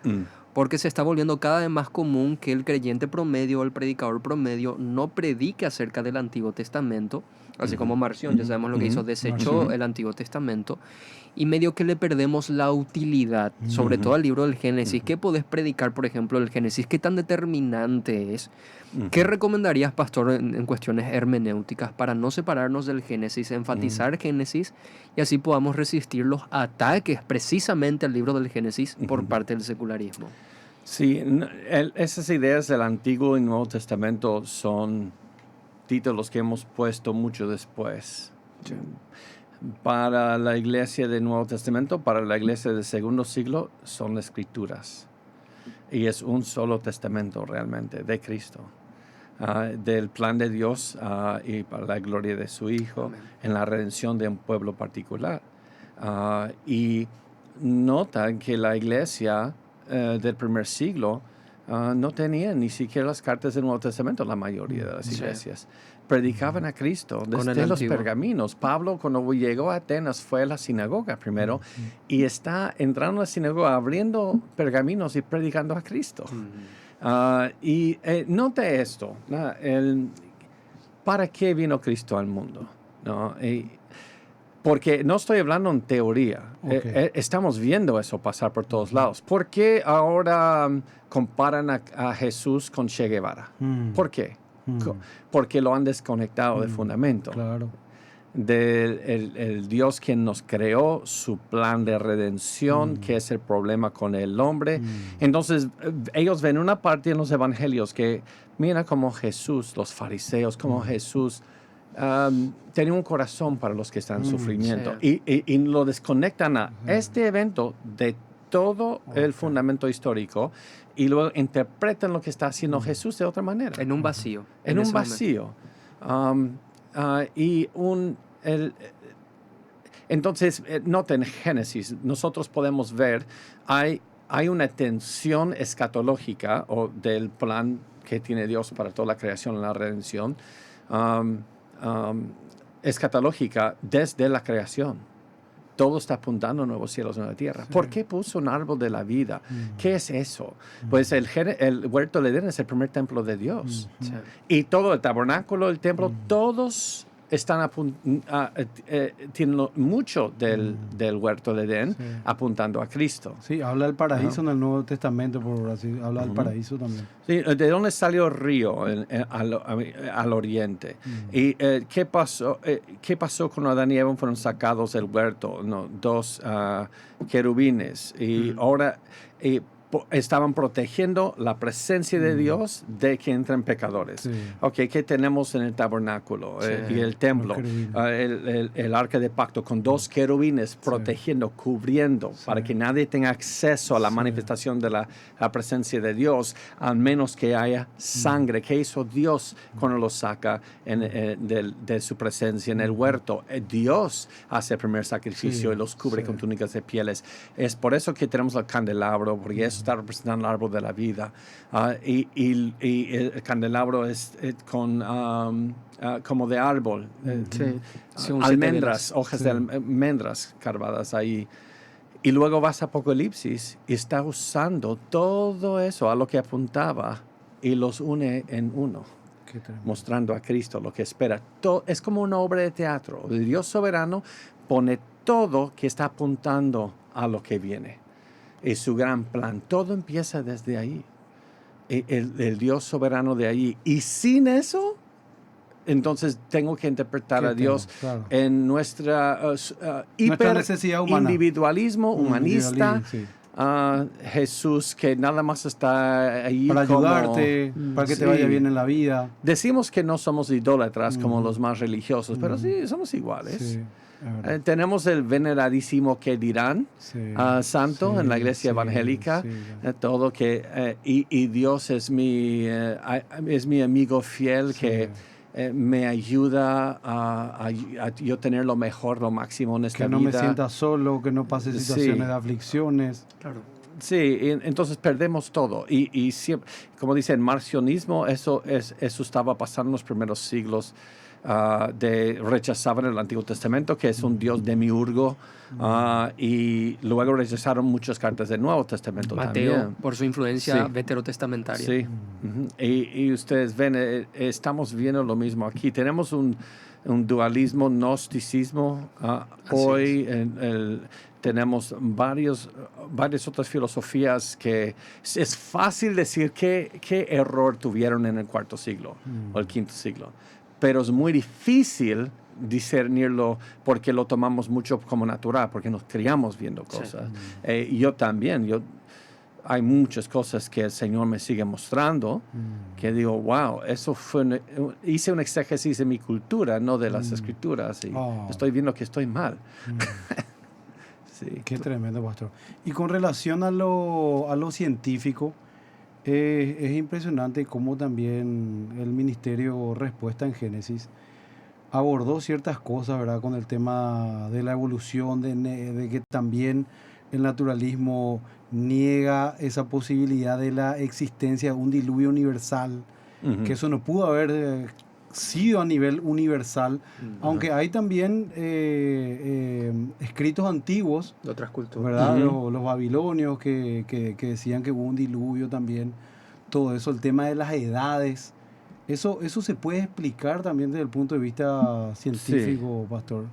porque se está volviendo cada vez más común que el creyente promedio o el predicador promedio no predique acerca del Antiguo Testamento, así como Marción, ya sabemos lo que hizo, desechó Marción. el Antiguo Testamento, y medio que le perdemos la utilidad, sobre todo al libro del Génesis. ¿Qué podés predicar, por ejemplo, del Génesis? ¿Qué tan determinante es? ¿Qué recomendarías, pastor, en cuestiones hermenéuticas para no separarnos del Génesis, enfatizar Génesis y así podamos resistir los ataques precisamente al libro del Génesis por parte del secularismo? Sí, esas ideas del Antiguo y Nuevo Testamento son títulos que hemos puesto mucho después. Para la iglesia del Nuevo Testamento, para la iglesia del segundo siglo, son las Escrituras. Y es un solo testamento realmente de Cristo, del plan de Dios y para la gloria de su Hijo, en la redención de un pueblo particular. Y notan que la iglesia del primer siglo no tenía ni siquiera las cartas del Nuevo Testamento, la mayoría de las iglesias. Predicaban a Cristo Con el desde los Antiguo. pergaminos. Pablo, cuando llegó a Atenas, fue a la sinagoga primero y está entrando a la sinagoga, abriendo pergaminos y predicando a Cristo. Y note esto, ¿no? ¿Para qué vino Cristo al mundo? ¿No? Porque no estoy hablando en teoría. Ok. Estamos viendo eso pasar por todos lados. ¿Por qué ahora comparan a Jesús con Che Guevara? ¿Por qué? Porque lo han desconectado del fundamento. Claro. El Dios quien nos creó, su plan de redención, que es el problema con el hombre. Entonces, ellos ven una parte en los evangelios que mira como Jesús, los fariseos, como Jesús tenía un corazón para los que están en sufrimiento. Sí. Y lo desconectan a este evento de todo el fundamento histórico y luego interpretan lo que está haciendo Jesús de otra manera. En un vacío. En un ese momento. vacío. Y Entonces, noten Génesis, nosotros podemos ver, hay una tensión escatológica o del plan que tiene Dios para toda la creación y la redención, um, escatológica desde la creación. Todo está apuntando a nuevos cielos y nueva tierra. Sí. ¿Por qué puso un árbol de la vida? ¿Qué es eso? Pues el huerto del Edén es el primer templo de Dios. Sí. Y todo el tabernáculo, el templo, todos están tienen mucho del huerto de Edén apuntando a Cristo. Sí, habla del paraíso en el Nuevo Testamento, por así habla del paraíso también. Sí, ¿de dónde salió el río? Al oriente. ¿Y qué pasó cuando Adán y Eva fueron sacados del huerto? No, 2 querubines. Y ahora estaban protegiendo la presencia de Dios de que entren pecadores. Sí. Ok, ¿qué tenemos en el tabernáculo y el templo? El arca de pacto con 2 querubines protegiendo, cubriendo, para que nadie tenga acceso a la manifestación de la presencia de Dios, al menos que haya sangre. ¿Qué hizo Dios cuando los saca de su presencia en el huerto? Dios hace el primer sacrificio y los cubre con túnicas de pieles. Es por eso que tenemos el candelabro, porque eso está representando el árbol de la vida. Y el candelabro es como de árbol. Almendras, hojas de almendras carvadas ahí. Y luego vas a Apocalipsis y está usando todo eso a lo que apuntaba y los une en uno, mostrando a Cristo lo que espera. Es como una obra de teatro. El Dios soberano pone todo que está apuntando a lo que viene. Es su gran plan. Todo empieza desde ahí. El Dios soberano de ahí. Y sin eso, entonces tengo que interpretar a Dios en nuestra necesidad humana. Individualismo humanista. Jesús que nada más está ahí para ayudarte, para que te vaya bien en la vida. Decimos que no somos idólatras como los más religiosos, pero sí, somos iguales. Sí. Tenemos el veneradísimo que dirán santo en la iglesia evangélica, todo que y Dios es mi amigo fiel que me ayuda a yo tener lo mejor, lo máximo en esta vida. Que no me sienta solo, que no pase situaciones de aflicciones. Claro. Sí, entonces perdemos todo. Y siempre, como dicen, marcionismo, eso estaba pasando en los primeros siglos. Rechazaban el Antiguo Testamento, que es un Dios demiurgo, y luego rechazaron muchas cartas del Nuevo Testamento Mateo, también. por su influencia veterotestamentaria. Sí. Y ustedes ven, estamos viendo lo mismo aquí. Tenemos un dualismo, gnosticismo. Hoy tenemos varias otras filosofías que es fácil decir qué error tuvieron en el cuarto siglo o el quinto siglo. Pero es muy difícil discernirlo porque lo tomamos mucho como natural, porque nos criamos viendo cosas. Yo también, hay muchas cosas que el Señor me sigue mostrando que digo, wow, eso hice un exégesis de mi cultura, no de las escrituras, y estoy viendo que estoy mal. Sí. Qué tremendo, pastor. Y con relación a lo científico, es impresionante cómo también el Ministerio Respuesta en Génesis abordó ciertas cosas, ¿verdad? Con el tema de la evolución, de que también el naturalismo niega esa posibilidad de la existencia de un diluvio universal, que eso no pudo haber sido a nivel universal, aunque hay también escritos antiguos de otras culturas, ¿verdad? Los babilonios que decían que hubo un diluvio también, todo eso, el tema de las edades, eso se puede explicar también desde el punto de vista científico, pastor.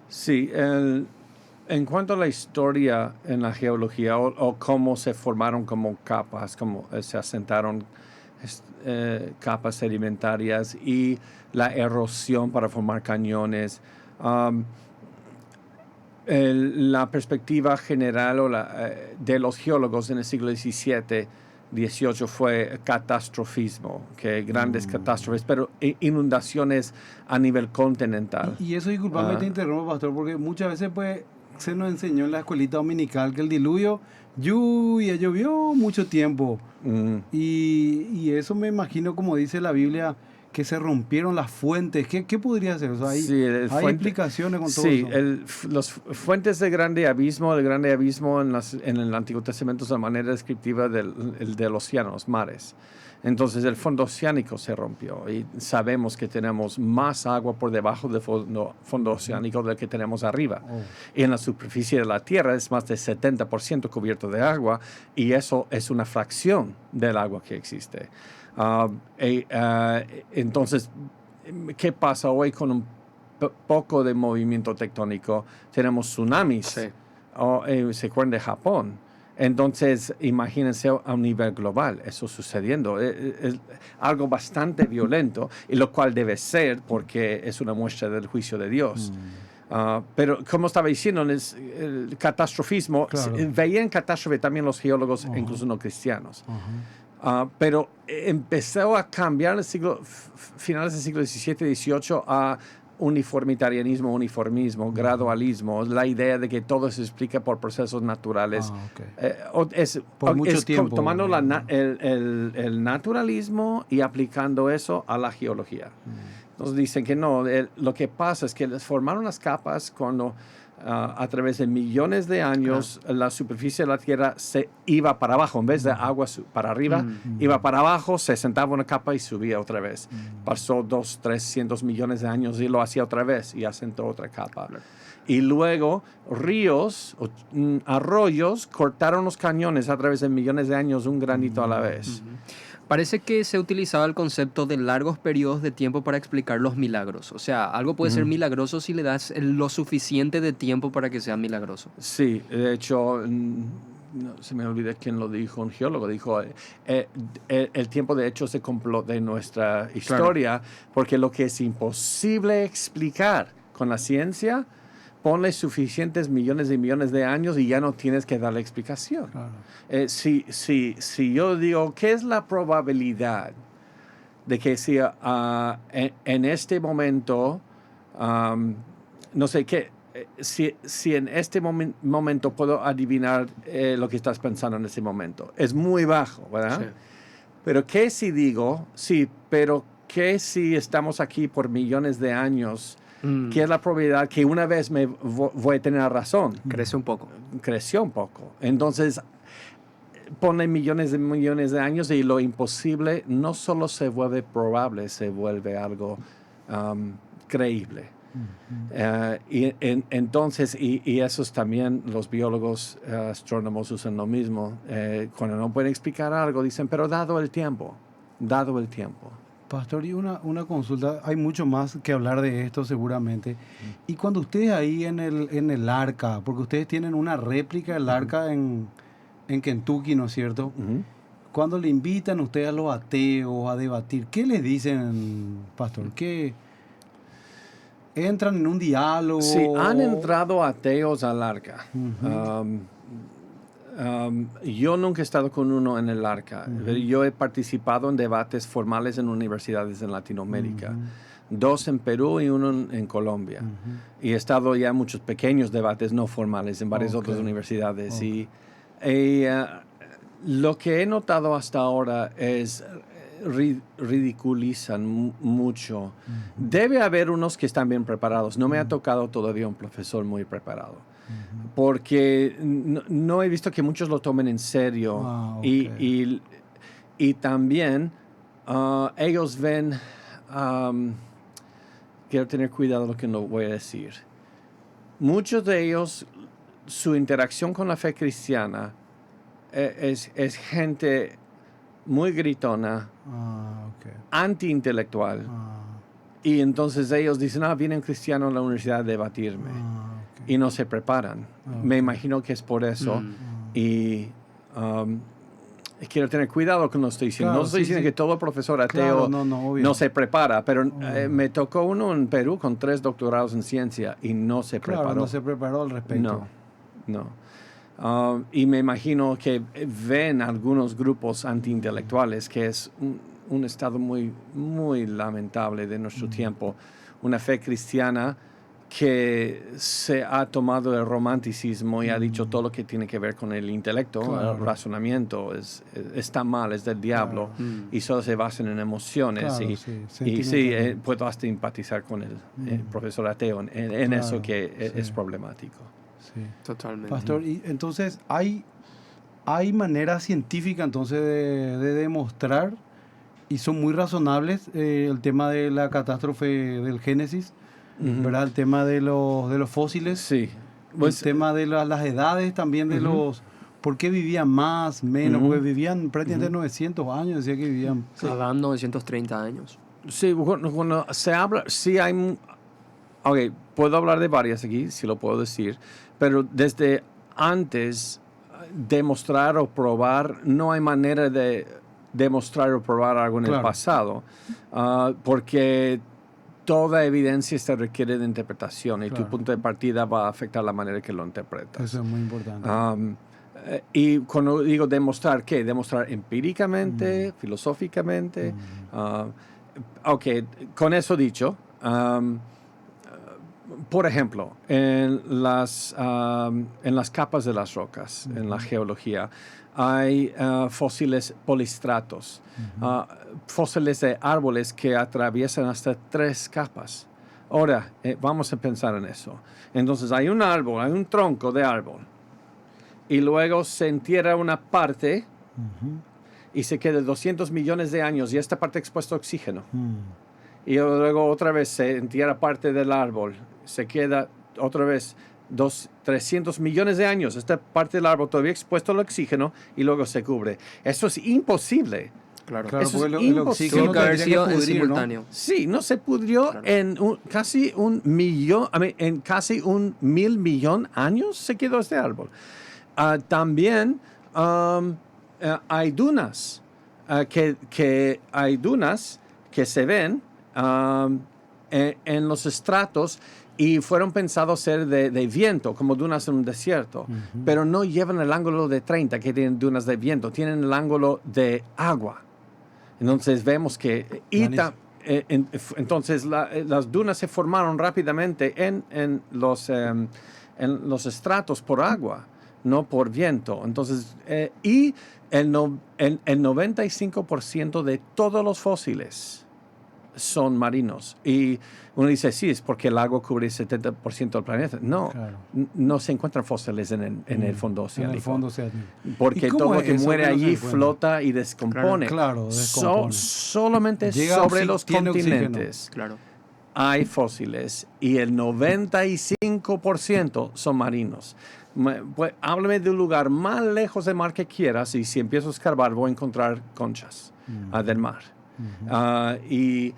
Sí, en cuanto a la historia en la geología o cómo se formaron como capas, cómo se asentaron capas sedimentarias y la erosión para formar cañones. La perspectiva general de los geólogos en el siglo XVII, XVIII fue catastrofismo, que grandes catástrofes, pero inundaciones a nivel continental. Y eso, disculpame, te interrumpo, pastor, porque muchas veces pues se nos enseñó en la escuelita dominical que el diluvio llovió mucho tiempo. Y eso me imagino, como dice la Biblia, que se rompieron las fuentes. ¿Qué podría ser? O sea, hay implicaciones con todo eso. Sí, los fuentes de grande abismo en el Antiguo Testamento es la manera descriptiva del océano, los mares. Entonces el fondo oceánico se rompió y sabemos que tenemos más agua por debajo del fondo oceánico del que tenemos arriba. Y en la superficie de la Tierra es más del 70% cubierto de agua y eso es una fracción del agua que existe. Entonces, ¿qué pasa hoy con un poco de movimiento tectónico? Tenemos tsunamis. Sí. ¿Se acuerdan de Japón? Entonces, imagínense a un nivel global eso sucediendo. Es algo bastante violento, y lo cual debe ser porque es una muestra del juicio de Dios. Pero como estaba diciendo, el catastrofismo, veían catástrofe también los geólogos, incluso no cristianos. Pero empezó a cambiar en el finales del siglo XVII y XVIII a uniformitarianismo, gradualismo, la idea de que todo se explica por procesos naturales. Por mucho tiempo. Tomando el naturalismo y aplicando eso a la geología. Nos dicen que no, lo que pasa es que les formaron las capas cuando a través de millones de años la superficie de la Tierra se iba para abajo, en vez de agua para arriba, iba para abajo, se sentaba una capa y subía otra vez. Pasó 200-300 millones de años y lo hacía otra vez y asentó otra capa. Y luego ríos, arroyos, cortaron los cañones a través de millones de años, un granito a la vez. Parece que se utilizaba el concepto de largos periodos de tiempo para explicar los milagros. O sea, algo puede ser milagroso si le das lo suficiente de tiempo para que sea milagroso. Sí, de hecho, no, se me olvida quién lo dijo, un geólogo dijo, el tiempo de hecho se complot de nuestra historia, porque lo que es imposible explicar con la ciencia, ponle suficientes millones y millones de años y ya no tienes que darle explicación. Si yo digo, ¿qué es la probabilidad de que si en este momento, no sé qué, si en este momento puedo adivinar lo que estás pensando en ese momento? Es muy bajo, ¿verdad? Sí. Pero ¿qué si digo, pero qué si estamos aquí por millones de años? ¿Qué es la probabilidad que una vez me voy a tener razón? Crece un poco. Creció un poco. Entonces, pone millones de años y lo imposible no solo se vuelve probable, se vuelve algo creíble. Entonces, y esos también los biólogos astrónomos usan lo mismo. Cuando no pueden explicar algo, dicen, pero dado el tiempo. Pastor, y una consulta, hay mucho más que hablar de esto seguramente. Y cuando ustedes ahí en el arca, porque ustedes tienen una réplica del arca en Kentucky, ¿no es cierto? Cuando le invitan ustedes a los ateos a debatir, ¿qué les dicen, Pastor? ¿Qué entran en un diálogo? Sí, han entrado ateos al arca. Yo nunca he estado con uno en el arca. Yo he participado en debates formales en universidades en Latinoamérica. 2 en Perú y 1 en Colombia. Y he estado ya en muchos pequeños debates no formales en varias otras universidades. Y lo que he notado hasta ahora es ridiculizan mucho. Debe haber unos que están bien preparados. No me ha tocado todavía un profesor muy preparado. Porque no he visto que muchos lo tomen en serio. Y también ellos ven, quiero tener cuidado de lo que no voy a decir. Muchos de ellos, su interacción con la fe cristiana es gente muy gritona, anti-intelectual. Y entonces ellos dicen, viene un cristiano a la universidad a debatirme. Y no se preparan. Me imagino que es por eso. Y quiero tener cuidado con lo que estoy diciendo. Claro, no estoy diciendo que todo profesor ateo no se prepara, pero me tocó uno en Perú con 3 doctorados en ciencia y no se preparó. No se preparó al respecto. No. Y me imagino que ven algunos grupos antiintelectuales, que es un estado muy, muy lamentable de nuestro tiempo. Una fe cristiana que se ha tomado el romanticismo y ha dicho todo lo que tiene que ver con el intelecto, Claro. el razonamiento, está mal, es del diablo, y solo se basan en emociones. Claro, y sí, sí, sentimental. puedo hasta empatizar con el profesor ateo en Claro, eso que es sí. problemático. Sí. Totalmente. Pastor, y entonces hay maneras científicas entonces de demostrar, y son muy razonables, el tema de la catástrofe del Génesis, ¿verdad? El tema de los fósiles, Sí. el Pues, tema de las edades también de los... ¿Por qué vivían más, menos? Porque vivían prácticamente 900 años, decía que vivían. Sí. Adán 930 años. sí, cuando se habla, sí hay... Ok, puedo hablar de varias aquí, si lo puedo decir, pero desde antes, demostrar o probar, no hay manera de demostrar o probar algo en el Claro. pasado, porque toda evidencia se requiere de interpretación y tu Claro. punto de partida va a afectar la manera que lo interpretas. Eso es muy importante. Y cuando digo demostrar, ¿qué? Demostrar empíricamente, filosóficamente. Ok, con eso dicho, por ejemplo, en las capas de las rocas, en la geología, hay fósiles polistratos, fósiles de árboles que atraviesan hasta 3 capas. Ahora, vamos a pensar en eso. Entonces, hay un árbol, hay un tronco de árbol, y luego se entierra una parte y se queda 200 millones de años y esta parte expuesta a oxígeno. Y luego otra vez se entierra parte del árbol, se queda otra vez 300 millones de años, esta parte del árbol todavía expuesto al oxígeno y luego se cubre. Eso es imposible. Claro. Claro, Eso porque es el imposible. oxígeno Tuvo que haber tendría sido en pudrir, ¿no? simultáneo. Sí, no se pudrió Claro. en casi 1 millón, en casi 1.000 millón años se quedó este árbol. También hay dunas, hay dunas que se ven en los estratos y fueron pensados ser de viento, como dunas en un desierto, pero no llevan el ángulo de 30 que tienen dunas de viento, tienen el ángulo de agua. Entonces vemos que... entonces las dunas se formaron rápidamente en los estratos por agua, no por viento. Entonces, y el 95% de todos los fósiles son marinos. Y uno dice, sí, es porque el agua cubre el 70% del planeta. No, Claro. no se encuentran fósiles en el fondo oceánico. En el fondo oceánico. Porque ¿Y cómo todo lo es que eso muere que no se allí encuentra? flota y descompone. Claro, descompone. Solamente Llega sobre oxi- los tiene continentes Claro. hay fósiles y el 95% son marinos. Pues, háblame de un lugar más lejos del mar que quieras y si empiezo a escarbar voy a encontrar conchas del mar. Y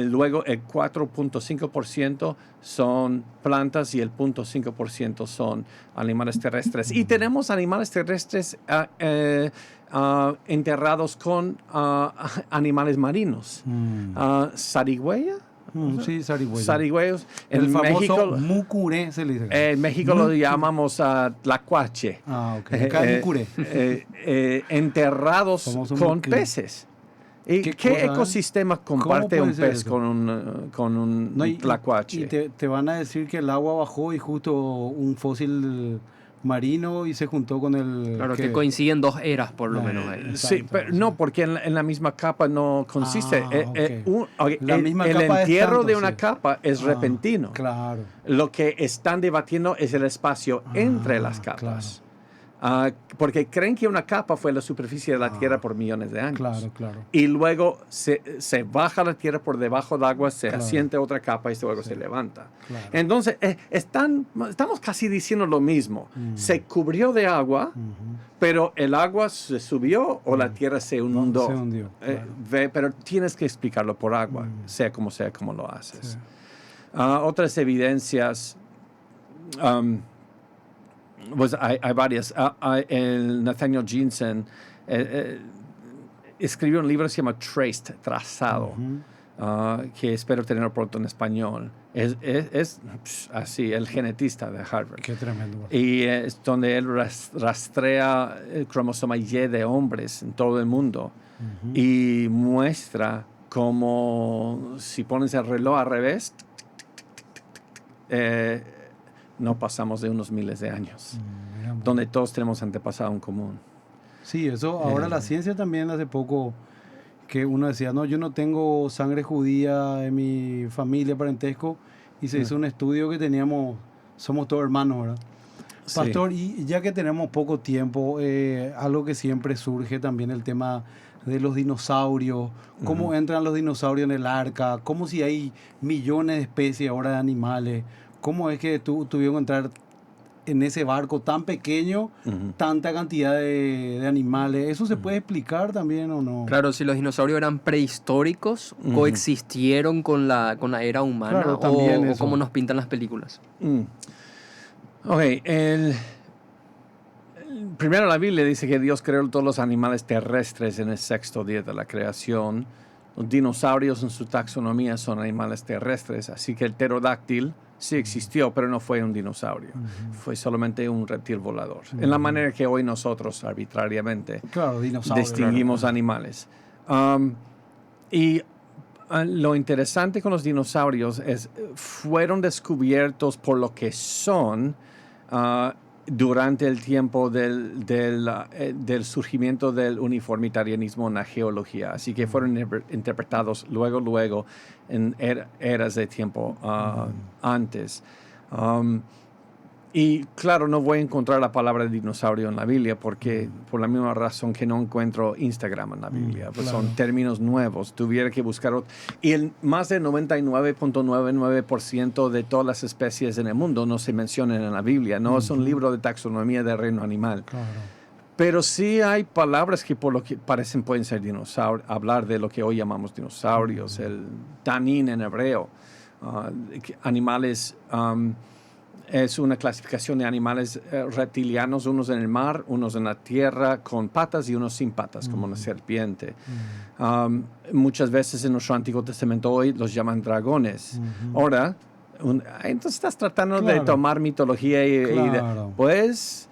luego el 4.5% son plantas y el 0.5% son animales terrestres. Y tenemos animales terrestres enterrados con Mm. animales marinos. Zarigüeya. Sí, zarigüeya. Zarigüeyos. El En famoso México, mucuré se le dice. en México lo llamamos tlacuache. Ok. Acá es mucuré. Enterrados Famoso con mucuré. peces. ¿Y ¿Qué qué cosa, ecosistema ¿Cómo comparte puede un ser pez eso? con un No, y tlacuache? te van a decir que el agua bajó y justo un fósil marino y se juntó con el... Claro, que coinciden 2 eras por lo Ah, menos ahí. exacto, Sí, pero sí. no, porque en la misma capa no consiste. La misma el capa es entierro tanto, de una sí. capa es repentino. Claro. Lo que están debatiendo es el espacio entre las capas. Porque creen que una capa fue la superficie de la Tierra por millones de años. Claro, claro. Y luego se baja la Tierra por debajo del agua, se Claro. asiente otra capa y luego se levanta. Claro. Entonces, estamos casi diciendo lo mismo. Se cubrió de agua, pero el agua se subió o la Tierra se hundió. Se hundió, claro. Pero tienes que explicarlo por agua, sea como lo haces. Sí. Otras evidencias... pues hay varias. El Nathaniel Jensen escribió un libro que se llama Traced, Trazado, que espero tenerlo pronto en español. Es así, el genetista de Harvard. Qué tremendo. Y es donde él rastrea el cromosoma Y de hombres en todo el mundo y muestra cómo si pones el reloj al revés, no pasamos de unos miles de años, Mira, bueno. donde todos tenemos antepasado en común. Sí, eso ahora la ciencia también hace poco que uno decía, no, yo no tengo sangre judía en mi familia, parentesco, y se hizo un estudio que somos todos hermanos, ¿verdad? Sí. Pastor, y ya que tenemos poco tiempo, algo que siempre surge también el tema de los dinosaurios, cómo entran los dinosaurios en el arca, cómo si hay millones de especies ahora de animales, cómo es que tuvieron que entrar en ese barco tan pequeño, tanta cantidad de animales. ¿Eso se puede explicar también o no? Claro, si los dinosaurios eran prehistóricos, coexistieron con la era humana, Claro, también o eso. como nos pintan las películas. Ok, primero la Biblia dice que Dios creó todos los animales terrestres en el sexto día de la creación. Los dinosaurios en su taxonomía son animales terrestres, así que el pterodáctil sí existió, pero no fue un dinosaurio. Fue solamente un reptil volador. En la manera que hoy nosotros arbitrariamente Claro, dinosaurios. distinguimos animales. Lo interesante con los dinosaurios es fueron descubiertos por lo que son durante el tiempo del surgimiento del uniformitarianismo en la geología. Así que fueron interpretados luego en eras de tiempo antes. Y claro, no voy a encontrar la palabra dinosaurio en la Biblia porque por la misma razón que no encuentro Instagram en la Biblia. Pues claro. son términos nuevos. Tuviera que buscar otro. Y más del 99.99% de todas las especies en el mundo no se mencionan en la Biblia. No es un libro de taxonomía del reino animal. Claro. Pero sí hay palabras que por lo que parecen pueden ser dinosaurios, hablar de lo que hoy llamamos dinosaurios, el tanín en hebreo, animales, es una clasificación de animales reptilianos, unos en el mar, unos en la tierra con patas y unos sin patas, como una serpiente. Muchas veces en nuestro Antiguo Testamento hoy los llaman dragones. Ahora, entonces estás tratando de tomar mitología pues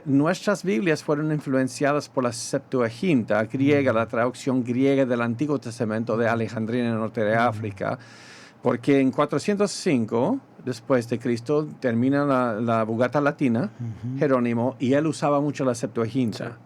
nuestras Biblias fueron influenciadas por la Septuaginta griega, la traducción griega del Antiguo Testamento de Alejandría en el norte de África, porque en 405 después de Cristo termina la Vulgata Latina, Jerónimo, y él usaba mucho la Septuaginta.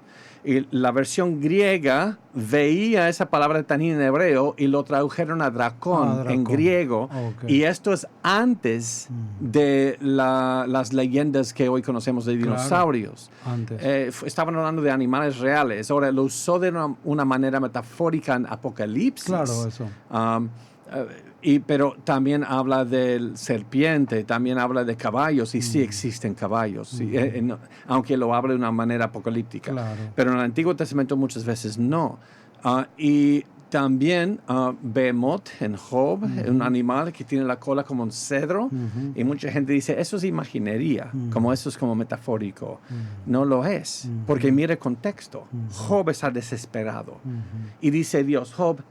Y la versión griega veía esa palabra tanín en hebreo y lo tradujeron a dracón en griego. Y esto es antes de las leyendas que hoy conocemos de dinosaurios. Antes. Estaban hablando de animales reales. Ahora lo usó de una manera metafórica en Apocalipsis. Claro, eso. Pero también habla del serpiente, también habla de caballos, y sí existen caballos, aunque lo habla de una manera apocalíptica. Claro. Pero en el Antiguo Testamento muchas veces no. Y también Behemoth en Job, un animal que tiene la cola como un cedro, y mucha gente dice, eso es imaginería, como eso es como metafórico. No lo es, porque mire el contexto. Job está desesperado. Y dice Dios, Job,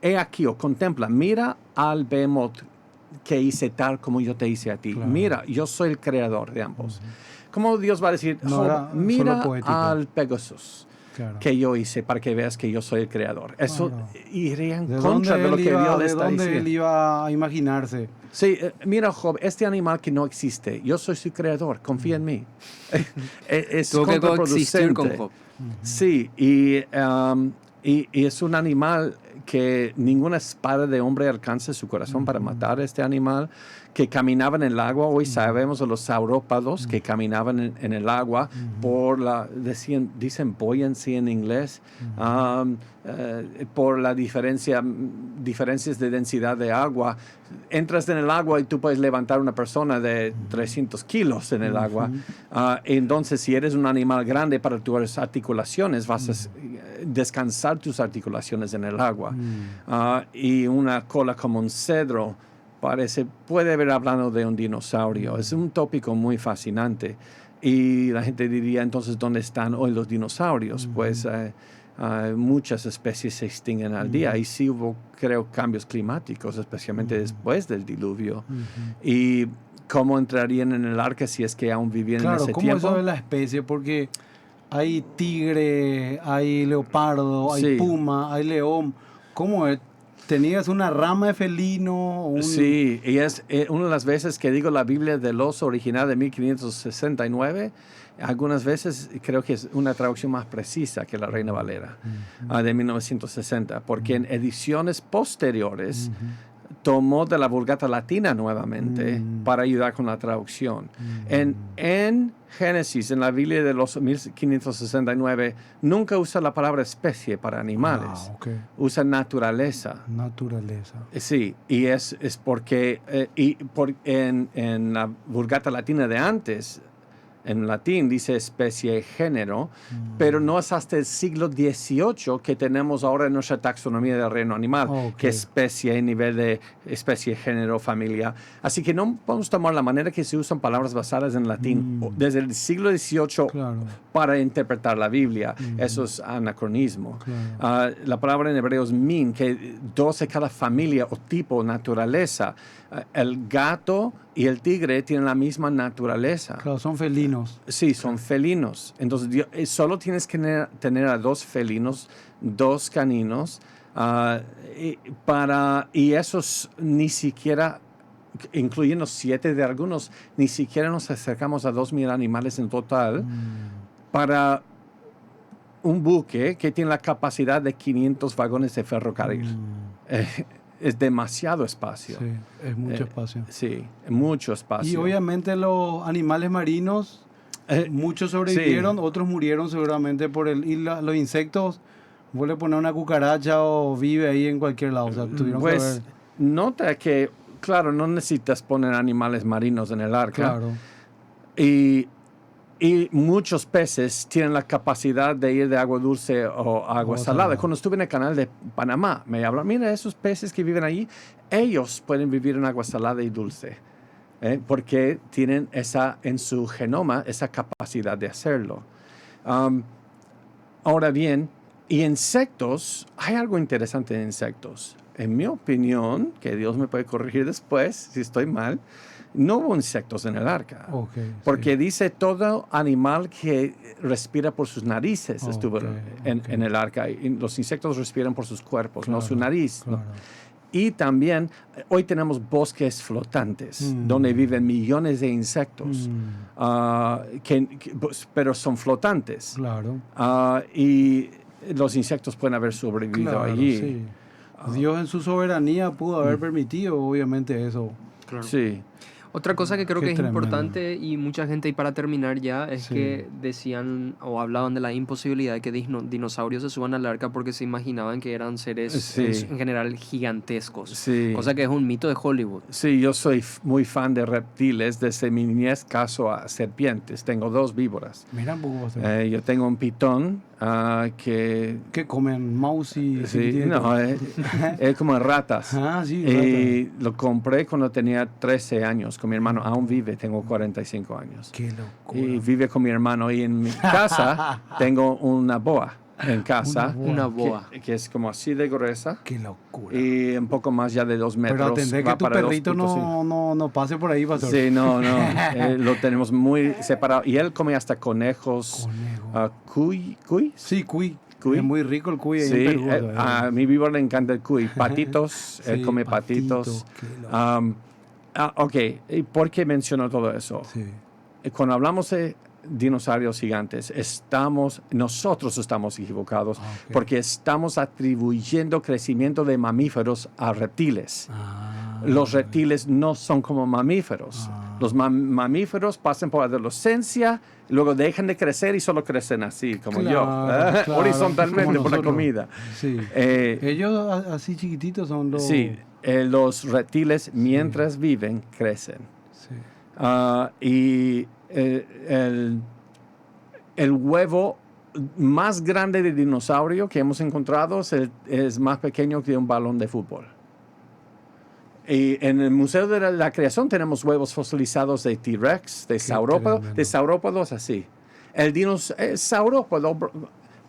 he aquí, o contempla, mira al Behemoth que hice tal como yo te hice a ti. Claro. Mira, yo soy el creador de ambos. ¿Cómo Dios va a decir, Job, mira al Pegasus que yo hice para que veas que yo soy el creador? Eso iría en contra de lo que Dios le está diciendo. ¿De dónde él iba a imaginarse? Sí, mira, Job, este animal que no existe, yo soy su creador, confía en mí. Es contraproducente. Con Job. Sí, y es un animal que ninguna espada de hombre alcanza su corazón para matar a este animal, que caminaba en el agua. Hoy sabemos de los saurópodos que caminaban en el agua por dicen buoyancy en inglés, por la diferencias de densidad de agua. Entras en el agua y tú puedes levantar una persona de 300 kilos en el agua. Entonces, si eres un animal grande para tus articulaciones, vas a descansar tus articulaciones en el agua. Y una cola como un cedro puede haber hablado de un dinosaurio. Es un tópico muy fascinante. Y la gente diría, entonces, ¿dónde están hoy los dinosaurios? Pues muchas especies se extinguen al día. Y sí hubo, creo, cambios climáticos, especialmente después del diluvio. Y cómo entrarían en el arca si es que aún vivían en ese tiempo. Claro, ¿cómo es la especie? Porque hay tigre, hay leopardo, hay puma, hay león. ¿Cómo es? tenías una rama de felino. Sí, y es una de las veces que digo la Biblia del oso original de 1569. Algunas veces creo que es una traducción más precisa que la Reina Valera de 1960, porque en ediciones posteriores tomó de la Vulgata Latina nuevamente para ayudar con la traducción. En Génesis, en la Biblia de los 1569, nunca usa la palabra especie para animales. Usa naturaleza. Naturaleza. Sí, y es porque en la Vulgata Latina de antes, en latín dice especie género, pero no es hasta el siglo XVIII que tenemos ahora en nuestra taxonomía del reino animal, que especie, nivel de especie, género, familia. Así que no podemos tomar la manera que se usan palabras basadas en latín desde el siglo XVIII para interpretar la Biblia. Eso es anacronismo. La palabra en hebreo es min, que 12 cada familia o tipo, naturaleza. El gato y el tigre tienen la misma naturaleza. Claro, son felinos. Sí, son felinos. Entonces, solo tienes que tener a 2 felinos, 2 caninos, y esos ni siquiera, incluyendo 7 de algunos, ni siquiera nos acercamos a 2,000 animales en total para un buque que tiene la capacidad de 500 vagones de ferrocarril. Es demasiado espacio. Sí, es mucho espacio. Sí, mucho espacio. Y obviamente los animales marinos, muchos sobrevivieron, otros murieron seguramente y los insectos, vos le pones una cucaracha o vive ahí en cualquier lado. O sea, tuvieron que ver. Nota que, claro, no necesitas poner animales marinos en el arca. Claro. Y muchos peces tienen la capacidad de ir de agua dulce o agua salada. Cuando estuve en el canal de Panamá, me hablaron, mira, esos peces que viven ahí, ellos pueden vivir en agua salada y dulce, porque tienen en su genoma esa capacidad de hacerlo. Ahora bien, y insectos, hay algo interesante en insectos. En mi opinión, que Dios me puede corregir después si estoy mal, no hubo insectos en el arca, porque dice todo animal que respira por sus narices estuvo en el arca, y los insectos respiran por sus cuerpos, no su nariz. Claro. ¿No? Y también hoy tenemos bosques flotantes donde viven millones de insectos, pero son flotantes. Claro. Y los insectos pueden haber sobrevivido allí. Sí. Dios en su soberanía pudo haber permitido, obviamente, eso. Claro. Sí. Otra cosa que creo que es tremendo. Importante, y mucha gente, y para terminar ya, es que decían o hablaban de la imposibilidad de que dinosaurios se suban al arca porque se imaginaban que eran seres en general gigantescos. Sí. Cosa que es un mito de Hollywood. Sí, yo soy muy fan de reptiles. Desde mi niñez cazo a serpientes. Tengo 2 víboras. Mira un poco. Yo tengo un pitón que comen mouse y... Sí, no, es como ratas. Sí, y lo compré cuando tenía 13 años con mi hermano. Aún vive, tengo 45 años. Qué locura. Y vive con mi hermano. Y en mi casa tengo una boa en casa. Una boa. Que es como así de gruesa. Qué locura. Y un poco más ya de 2 metros. Pero atendé que tu perrito no pase por ahí, pastor. Sí, no. Lo tenemos muy separado. Y él come hasta conejos. ¿Cuy? Sí, cuy. Cuy. Es muy rico el cuy. Sí, a mi víbora le encanta el cuy. Patitos, él come patitos. Ok, ¿y por qué menciono todo eso? Sí. Cuando hablamos de dinosaurios gigantes, nosotros estamos equivocados porque estamos atribuyendo crecimiento de mamíferos a reptiles. Los reptiles no son como mamíferos. Los mamíferos pasan por adolescencia, luego dejan de crecer y solo crecen así, como yo, horizontalmente por la comida. Sí. Ellos así chiquititos son los... Sí, los reptiles mientras viven crecen. Sí. Y el huevo más grande de dinosaurio que hemos encontrado es más pequeño que un balón de fútbol. Y en el Museo de la Creación tenemos huevos fosilizados de T-Rex, de saurópodos así. El saurópodo,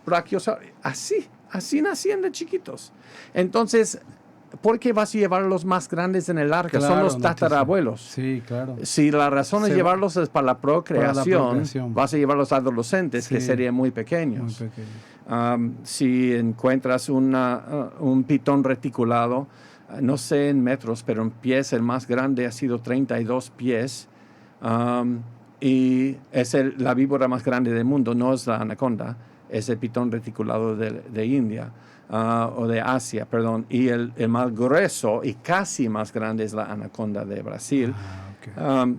brachiosaurio, así nacían de chiquitos. Entonces, ¿por qué vas a llevar a los más grandes en el arca? Son los tatarabuelos. Sí, claro. Si la razón es llevarlos es para la procreación, vas a llevar los adolescentes, que serían muy pequeños. Si encuentras un pitón reticulado, no sé en metros, pero en pies el más grande ha sido 32 pies. Y es la víbora más grande del mundo, no es la anaconda, es el pitón reticulado de India, o de Asia, perdón. Y el más grueso y casi más grande es la anaconda de Brasil. Okay.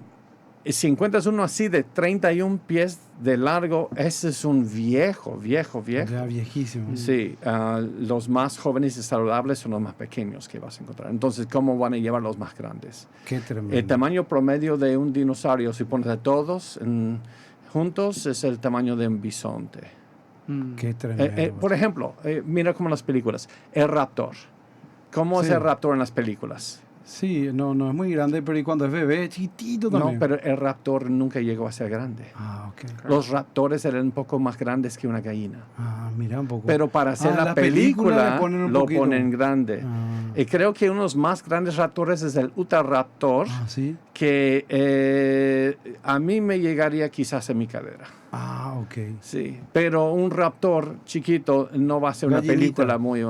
Si encuentras uno así de 31 pies de largo, ese es un viejo. Ya viejísimo. Sí, los más jóvenes y saludables son los más pequeños que vas a encontrar. Entonces, ¿cómo van a llevar los más grandes? Qué tremendo. El tamaño promedio de un dinosaurio, si pones a todos juntos, es el tamaño de un bisonte. Qué tremendo. Por ejemplo, mira como en las películas, el raptor. ¿Cómo es el raptor en las películas? Sí, no es muy grande, pero y cuando es bebé, chiquitito también. No, pero el raptor nunca llegó a ser grande. Ok. Los raptores eran un poco más grandes que una gallina. Mira un poco. Pero para hacer la película lo ponen grande. Y creo que uno de los más grandes raptores es el Utahraptor, ¿sí? que a mí me llegaría quizás a mi cadera. Ok. Sí, pero un raptor chiquito no va a ser Gallinita. una película muy...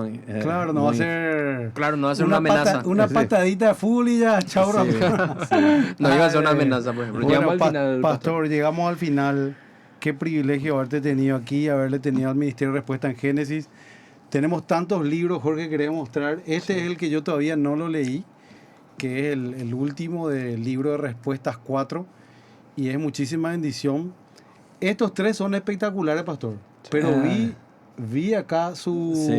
Claro, no va a ser... Claro, no va a ser una amenaza. Una patadita de fútbol y ya, chao, raptor. No iba a ser una amenaza, por ejemplo. Bueno, Llegamos al final. Pastor, llegamos al final. Qué privilegio haberte tenido aquí, haberle tenido al Ministerio de Respuesta en Génesis. Tenemos tantos libros, Jorge, que quería mostrar. Este es el que yo todavía no lo leí, que es el último del libro de Respuestas 4. Y es muchísima bendición. Estos tres son espectaculares, Pastor. Pero vi acá su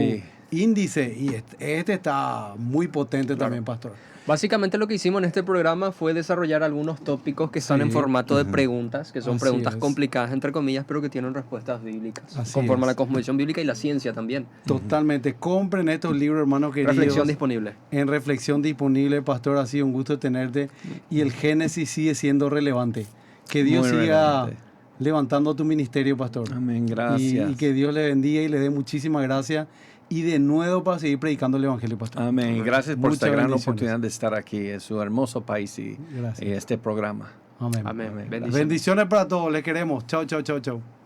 índice y este está muy potente también, Pastor. Básicamente lo que hicimos en este programa fue desarrollar algunos tópicos que están en formato de preguntas, que son preguntas complicadas, entre comillas, pero que tienen respuestas bíblicas, conforme a la cosmovisión bíblica y la ciencia también. Totalmente. Compren estos libros, hermanos queridos. Reflexión disponible. En Reflexión disponible, Pastor. Ha sido un gusto tenerte. Y el Génesis sigue siendo relevante. Que Dios siga levantando tu ministerio, Pastor. Amén, gracias. Y que Dios le bendiga y le dé muchísimas gracias. Y de nuevo para seguir predicando el Evangelio, Pastor. Amén. Gracias por esta gran bendiciones. oportunidad de estar aquí en su hermoso país y este programa. Amén. Amén. Bendiciones para todos. Les queremos. Chao, chao, chao, chao.